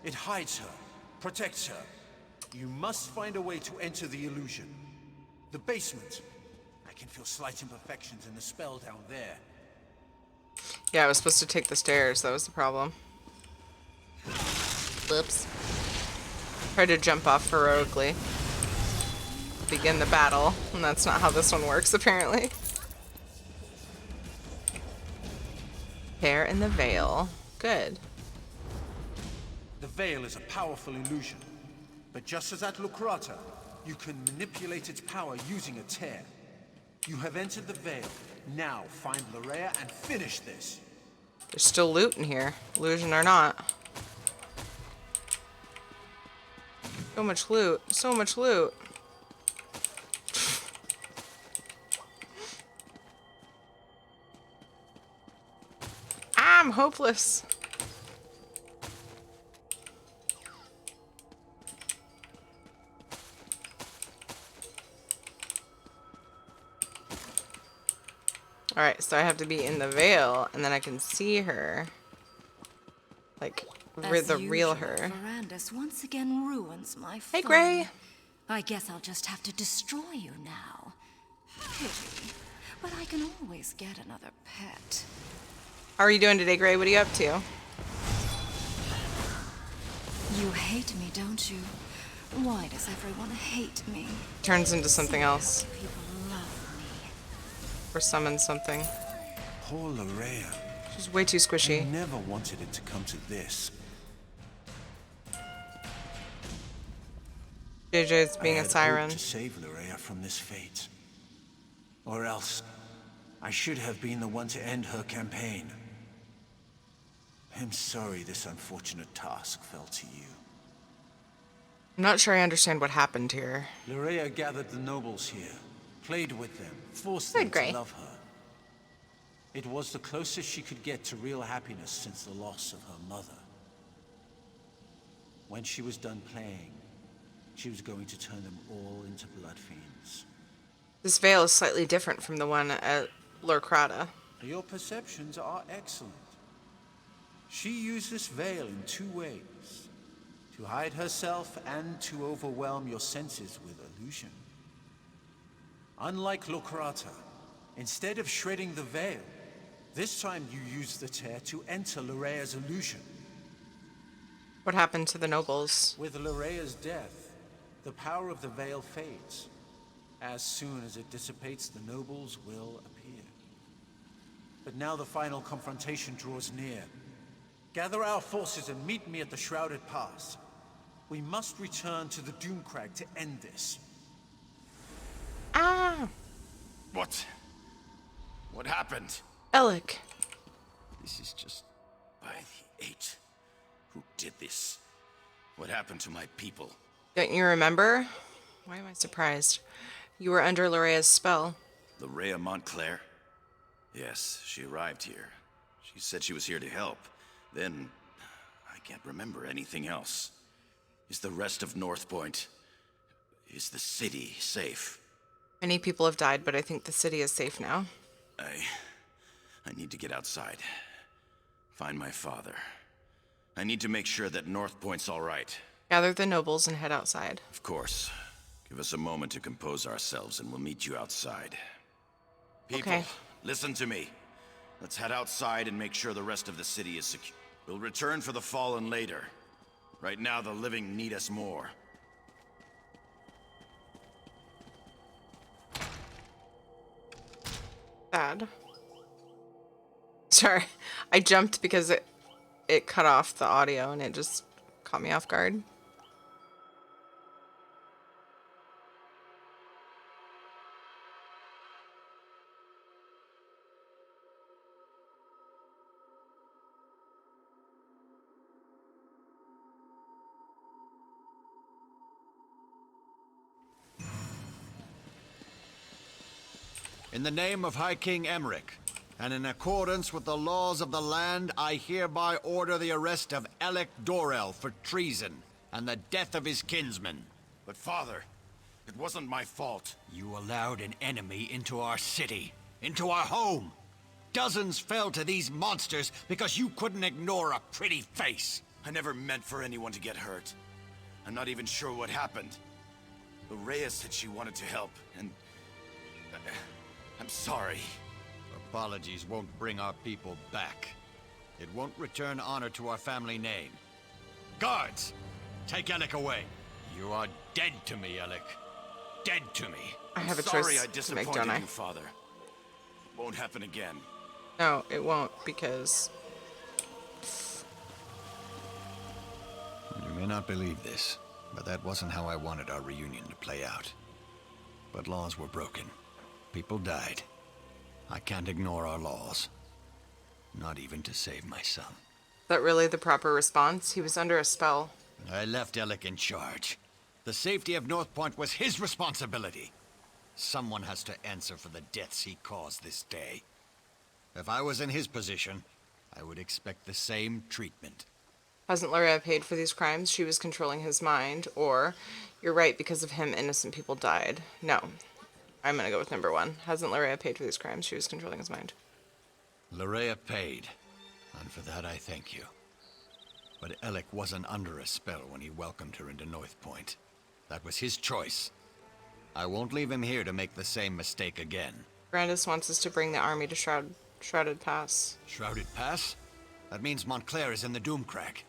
M: It hides her, protects her. You must find a way to enter the illusion. The basement. I can feel slight imperfections in the spell down there.
A: Yeah, I was supposed to take the stairs. That was the problem. Whoops. Tried to jump off heroically. Begin the battle. And that's not how this one works, apparently. Hair in the veil. Good.
M: The veil is a powerful illusion. But just as at Locrata, you can manipulate its power using a tear. You have entered the veil. Now find Larea and finish this.
A: There's still loot in here, illusion or not. So much loot. So much loot. I'm hopeless. Alright, so I have to be in the veil, and then I can see her. Like, the real her.
L: Verandis once again ruins my fun.
A: Hey, Gray!
L: I guess I'll just have to destroy you now. Pity. But I can always get another pet.
A: How are you doing today, Gray? What are you up to?
L: You hate me, don't you? Why does everyone hate me?
A: Turns into something else.
L: People love me.
A: Or summons something.
M: Poor Larea.
A: She's way too squishy.
M: I never wanted it to come to this.
A: JJ's being a siren.
M: To save Larea from this fate. Or else, I should have been the one to end her campaign. I'm sorry this unfortunate task fell to you.
A: I'm not sure I understand what happened here.
M: Larea gathered the nobles here, played with them, forced them to love her. It was the closest she could get to real happiness since the loss of her mother. When she was done playing, she was going to turn them all into blood fiends.
A: This veil is slightly different from the one at Lorcrata.
M: Your perceptions are excellent. She used this veil in two ways. To hide herself and to overwhelm your senses with illusion. Unlike Locrata, instead of shredding the veil, this time you used the tear to enter Larea's illusion.
A: What happened to the nobles?
M: With Larea's death, the power of the veil fades. As soon as it dissipates, the nobles will appear. But now the final confrontation draws near. Gather our forces and meet me at the Shrouded Pass. We must return to the Doomcrag to end this.
A: Ah!
F: What happened?
A: Alec.
F: This is just... By the Eight. Who did this? What happened to my people?
A: Don't you remember? Why am I surprised? You were under Lorea's spell.
F: Larea Montclair? Yes, she arrived here. She said she was here to help. Then... I can't remember anything else. Is the rest of Northpoint... Is the city safe?
A: Many people have died, but I think the city is safe now.
F: I need to get outside. Find my father. I need to make sure that Northpoint's all right.
A: Gather the nobles and head outside.
F: Of course. Give us a moment to compose ourselves and we'll meet you outside. People, listen to me. Let's head outside and make sure the rest of the city is secure. We'll return for the fallen later. Right now, the living need us more.
A: Sad. Sorry, I jumped because it cut off the audio and it just caught me off guard.
C: In the name of High King Emmerich, and in accordance with the laws of the land, I hereby order the arrest of Alec Dorel for treason and the death of his kinsman.
F: But father, it wasn't my fault.
C: You allowed an enemy into our city, into our home. dozens fell to these monsters because you couldn't ignore a pretty face.
F: I never meant for anyone to get hurt. I'm not even sure what happened. Lorrea said she wanted to help, and... I'm sorry.
C: Apologies won't bring our people back. It won't return honor to our family name. Guards, take Alec away. You are dead to me, Alec. Dead to me.
A: I have a
F: Sorry
A: choice
F: I
A: to
F: disappointed
A: make, don't I?
F: you, Father. It won't happen again.
A: No, it won't, because...
C: You may not believe this, but that wasn't how I wanted our reunion to play out. But laws were broken. People died. I can't ignore our laws. Not even to save my son.
A: Is that really the proper response? He was under a spell.
C: I left Alec in charge. The safety of Northpoint was his responsibility. Someone has to answer for the deaths he caused this day. If I was in his position, I would expect the same treatment.
A: Hasn't Lorrea paid for these crimes? She was controlling his mind. Or, you're right, because of him, innocent people died. No. I'm gonna go with number one. Hasn't Lorrea paid for these crimes? She was controlling his mind.
C: Lorrea paid, and for that I thank you. But Alec wasn't under a spell when he welcomed her into Northpoint. That was his choice. I won't leave him here to make the same mistake again.
A: Brandis wants us to bring the army to Shrouded Pass.
C: Shrouded Pass? That means Montclair is in the Doomcrag.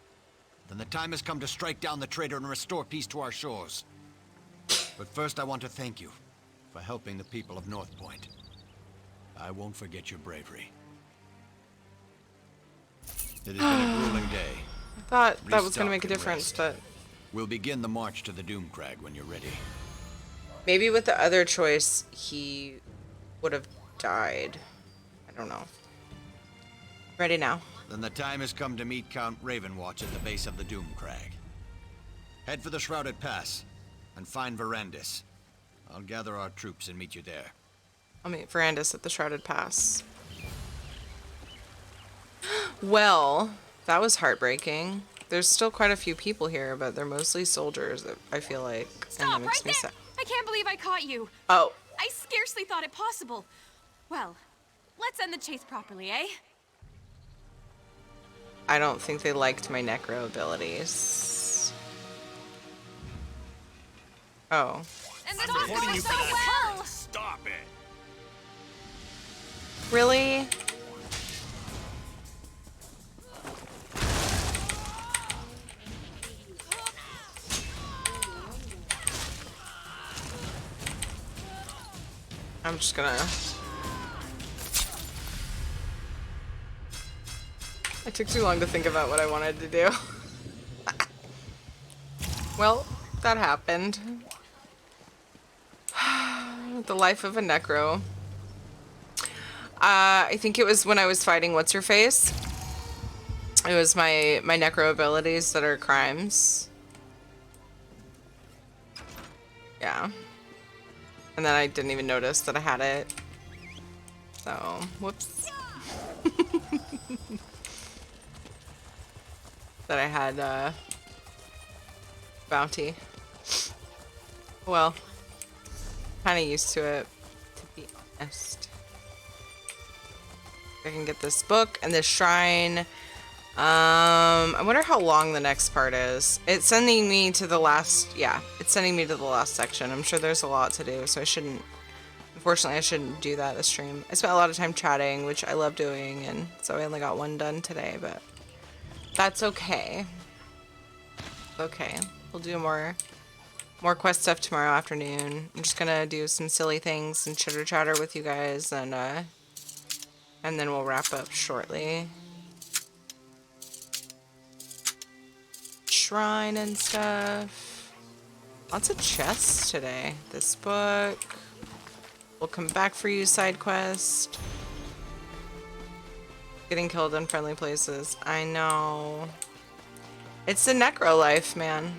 C: Then the time has come to strike down the traitor and restore peace to our shores. But first I want to thank you for helping the people of Northpoint. I won't forget your bravery. It has been a grueling day.
A: I thought that was going to make a difference, but...
C: We'll begin the march to the Doomcrag when you're ready.
A: Maybe with the other choice, he would have died. I don't know. Ready now.
C: Then the time has come to meet Count Ravenwatch at the base of the Doomcrag. Head for the Shrouded Pass and find Verandis. I'll gather our troops and meet you there.
A: I'll meet Verandis at the Shrouded Pass. Well, that was heartbreaking. There's still quite a few people here, but they're mostly soldiers, I feel like.
I: Stop,
A: and that makes
I: right
A: me
I: there!
A: sad.
I: I can't believe I caught you.
A: Oh.
I: I scarcely thought it possible. Well, let's end the chase properly, eh?
A: I don't think they liked my necro abilities. Oh.
I: And
D: I'm
I: stop
D: reporting
I: going
D: you
I: so
D: for that.
I: well!
D: Stop it!
A: Really? I'm just gonna... I took too long to think about what I wanted to do. Well, that happened. The life of a necro. I think it was when I was fighting What's-Her-Face. It was my necro abilities that are crimes. Yeah. And then I didn't even notice that I had it. So, whoops. That I had, bounty. Well, kind of used to it, to be honest. I can get this book and this shrine. I wonder how long the next part is. It's sending me to the last, yeah, it's sending me to the last section. I'm sure there's a lot to do, so I shouldn't, unfortunately I shouldn't do that this stream. I spent a lot of time chatting, which I love doing, and so I only got one done today, but that's okay. Okay, we'll do more quest stuff tomorrow afternoon. I'm just gonna do some silly things and chitter chatter with you guys, and then we'll wrap up shortly. Shrine and stuff. Lots of chests today. This book. We'll come back for you, side quest. Getting killed in friendly places. I know. It's the necro life, man.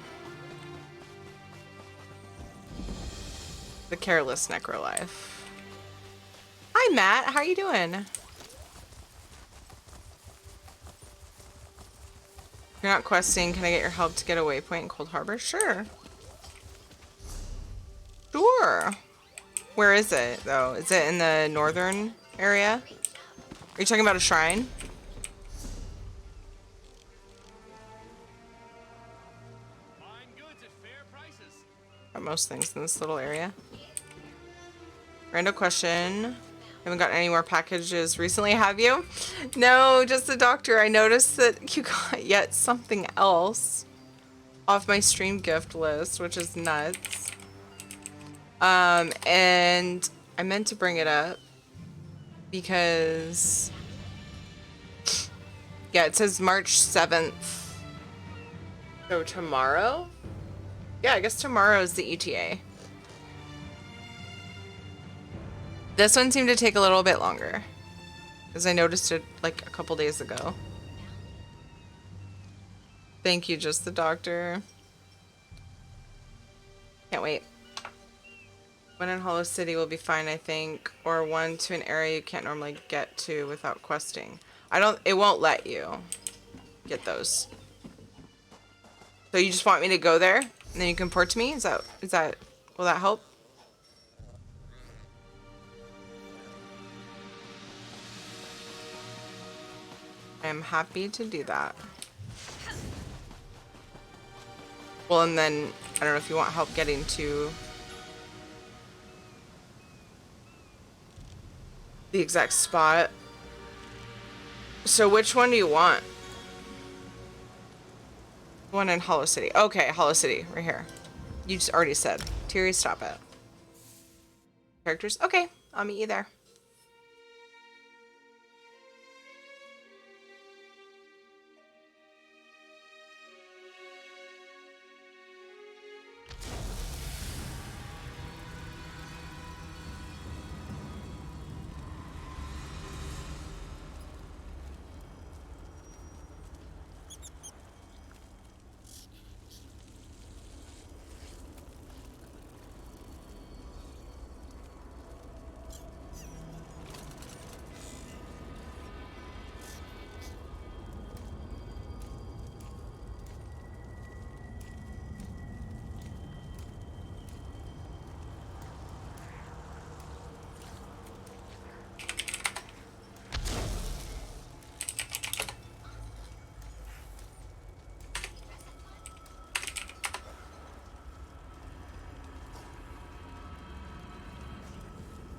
A: The careless necro life. Hi, Matt. How you doing? You're not questing. Can I get your help to get a waypoint in Cold Harbor? Sure. Sure. Where is it, though? Is it in the northern area? Are you talking about a shrine?
H: Buying goods at fair prices.
A: Got most things in this little area. Random question. Haven't gotten any more packages recently, have you? No, just the doctor. I noticed that you got yet something else off my stream gift list, which is nuts. And I meant to bring it up because, yeah, it says March 7th. So tomorrow? Yeah, I guess tomorrow is the ETA. This one seemed to take a little bit longer because I noticed it like a couple days ago. Thank you, just the doctor. Can't wait. One in Hollow City will be fine, I think, or one to an area you can't normally get to without questing. It won't let you get those. So you just want me to go there and then you can port to me? Will that help? I am happy to do that. Well, and then, I don't know if you want help getting to the exact spot. So which one do you want? One in Hollow City. Okay, Hollow City, right here. You just already said. Tiri, stop it. Characters? Okay, I'll meet you there.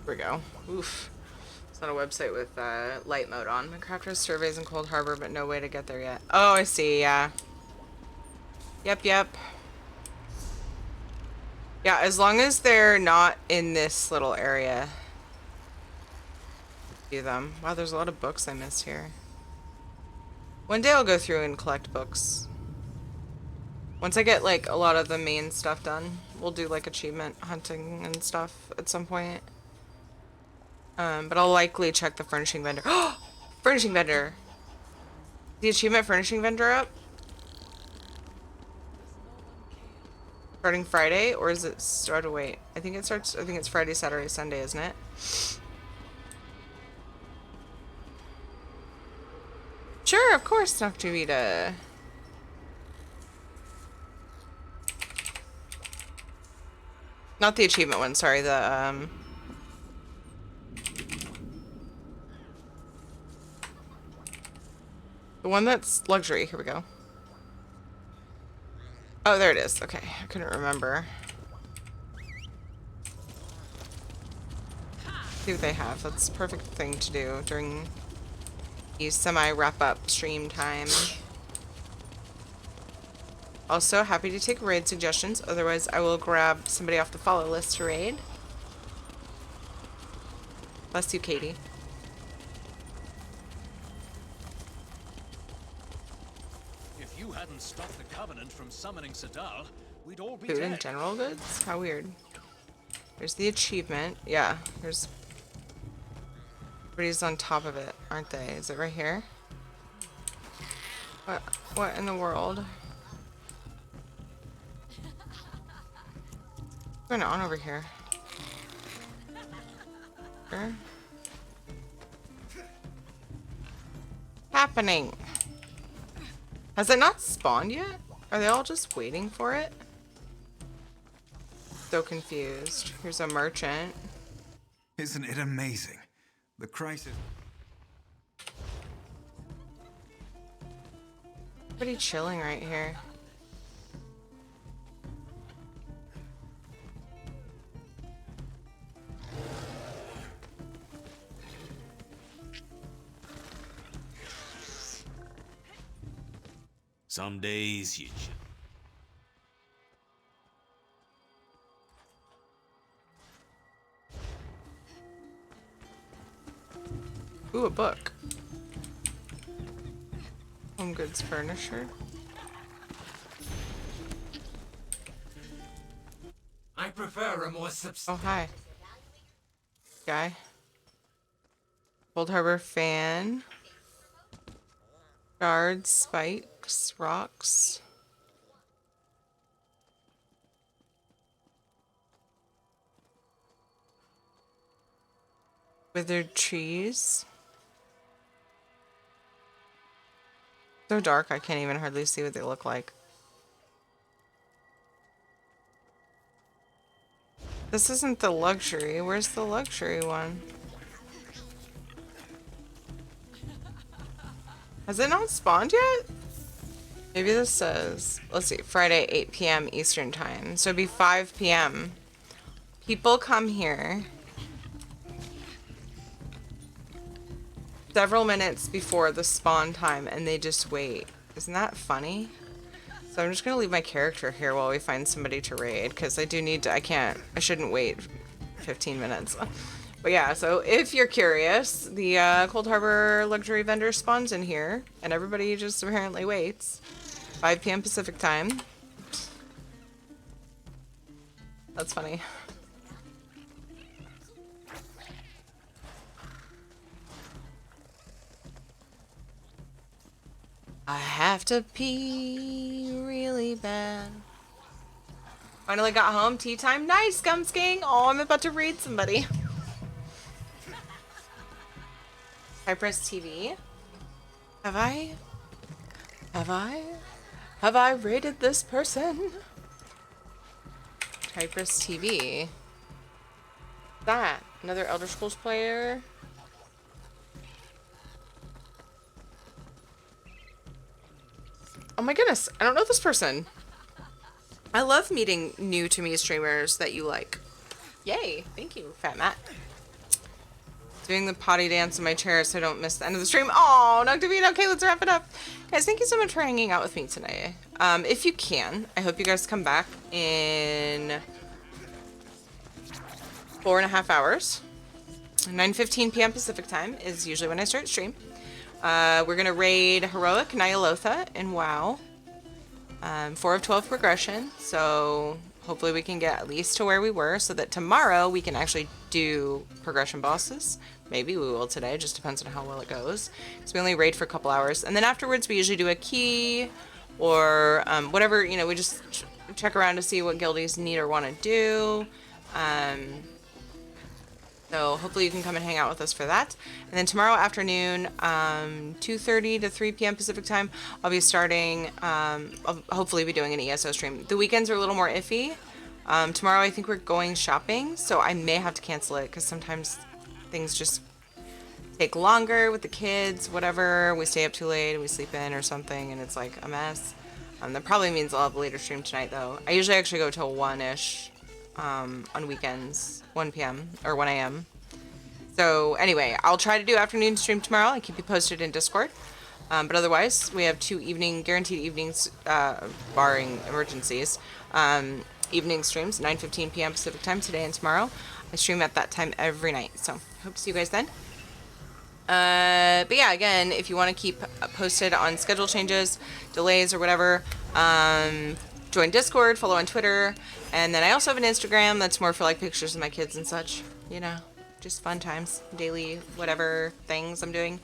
A: Here we go. Oof. It's not a website with light mode on. Minecraft has surveys in Cold Harbor, but no way to get there yet. Oh, I see, yeah. Yep. Yeah, as long as they're not in this little area. Do them. Wow, there's a lot of books I missed here. One day I'll go through and collect books. Once I get, like, a lot of the main stuff done, we'll do, like, achievement hunting and stuff at some point. But I'll likely check the furnishing vendor. Furnishing vendor! The achievement furnishing vendor up? Starting Friday? Or is it start to wait? I think it's Friday, Saturday, Sunday, isn't it? Sure, of course, Nocturita. Not the achievement one, sorry, the one that's luxury. Here we go. Oh, there it is. Okay, I couldn't remember. See what they have. That's the perfect thing to do during the semi-wrap-up stream time. Also, happy to take raid suggestions. Otherwise, I will grab somebody off the follow list to raid. Bless you, Katie.
N: If you hadn't stopped the Covenant from summoning Sadal, we'd all be
A: Food
N: dead.
A: and general goods? How weird. There's the achievement. Yeah, there's... Everybody's on top of it, aren't they? Is it right here? What in the world? What's going on over here? Sure. Happening. Has it not spawned yet? Are they all just waiting for it? So confused. Here's a merchant.
O: Isn't it amazing? The crisis...
A: Pretty chilling right here.
D: Some days you just...
A: Ooh, a book. Home goods furniture.
O: I prefer a more
A: Oh, hi. Guy. Cold Harbor fan. Guards, spikes, rocks. Withered trees. So dark I can't even hardly see what they look like. This isn't the luxury. Where's the luxury one? Has it not spawned yet? Maybe this says, let's see, Friday 8 p.m. Eastern time. So it'd be 5 p.m. People come here several minutes before the spawn time and they just wait. Isn't that funny? So I'm just gonna leave my character here while we find somebody to raid, because I do need to, I shouldn't wait 15 minutes. But yeah, so if you're curious, the Cold Harbor luxury vendor spawns in here, and everybody just apparently waits. 5 p.m. Pacific time. That's funny. I have to pee really bad. Finally got home. Tea time. Nice, Gumsking. Oh, I'm about to raid somebody. Cypress TV. Have I raided this person? Cypress TV. That. Another Elder Scrolls player. Oh my goodness, I don't know this person. I love meeting new to me streamers that you like. Yay, thank you, Fat Matt. Doing the potty dance in my chair so I don't miss the end of the stream. Oh, Noctavino. Okay, let's wrap it up. Guys, thank you so much for hanging out with me today. If you can, I hope you guys come back in 4.5 hours. 9:15 p.m. Pacific time is usually when I start stream. We're gonna raid Heroic Nyalotha in WoW. 4 of 12 progression, so hopefully we can get at least to where we were so that tomorrow we can actually do progression bosses. Maybe we will today, just depends on how well it goes. So we only raid for a couple hours, and then afterwards we usually do a key or whatever, you know, we just check around to see what guildies need or want to do. So hopefully you can come and hang out with us for that. And then tomorrow afternoon, 2:30 to 3 p.m. Pacific time, I'll be starting, I'll hopefully be doing an ESO stream. The weekends are a little more iffy. Tomorrow I think we're going shopping, so I may have to cancel it because sometimes things just take longer with the kids, whatever. We stay up too late and we sleep in or something and it's like a mess. That probably means I'll have a later stream tonight though. I usually actually go till 1-ish. On weekends, 1 p.m. or 1 a.m. So anyway, I'll try to do afternoon stream tomorrow. I'll keep you posted in Discord. But otherwise, we have 2 guaranteed evenings, barring emergencies. Evening streams, 9:15 p.m. Pacific time today and tomorrow. I stream at that time every night. So hope to see you guys then. But yeah, again, if you want to keep posted on schedule changes, delays, or whatever, join Discord, follow on Twitter, and then I also have an Instagram that's more for like pictures of my kids and such, you know, just fun times, daily whatever things I'm doing.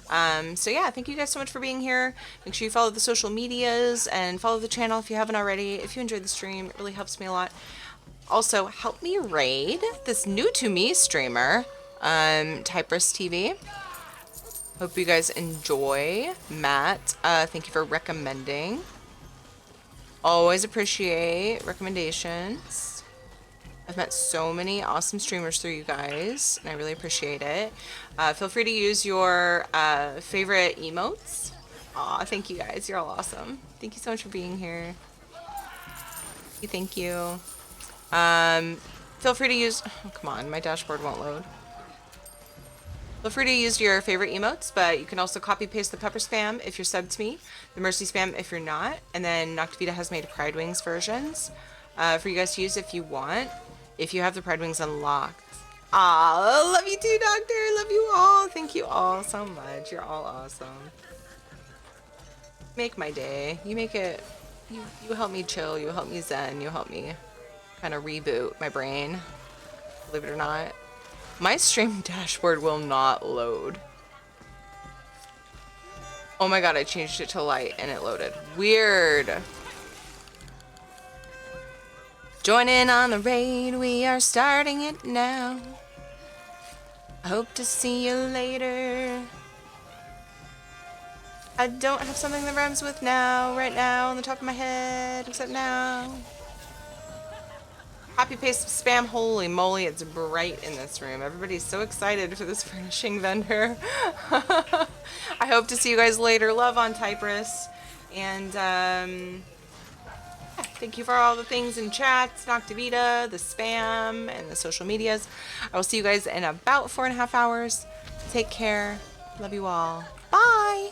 A: So yeah, thank you guys so much for being here. Make sure you follow the social medias and follow the channel if you haven't already. If you enjoyed the stream, it really helps me a lot. Also, help me raid this new to me streamer, Typress TV. Hope you guys enjoy. Matt, thank you for recommending. Always appreciate recommendations. I've met so many awesome streamers through you guys, and I really appreciate it. Feel free to use your favorite emotes Aw, thank you guys. You're all awesome. Thank you so much for being here. Thank you. Feel free to use... Oh, come on, my dashboard won't load. Feel free to use your favorite emotes, but you can also copy-paste the pepper spam if you're subbed to me, the mercy spam if you're not, and then Noctavita has made Pride Wings versions for you guys to use if you want, if you have the Pride Wings unlocked. Aw, love you too, Doctor. Love you all. Thank you all so much. You're all awesome. Make my day. You make it... You help me chill. You help me zen. You help me kind of reboot my brain. Believe it or not. My stream dashboard will not load. Oh my god, I changed it to light and it loaded. Weird. Join in on the raid. We are starting it now. I hope to see you later. I don't have something that rhymes with now, right now, on the top of my head, except now. Copy paste spam, holy moly, it's bright in this room. Everybody's so excited for this furnishing vendor. I hope to see you guys later. Love on Typrus. And yeah, thank you for all the things in chat, Noctavita, the spam, and the social medias. I will see you guys in about 4.5 hours. Take care. Love you all. Bye.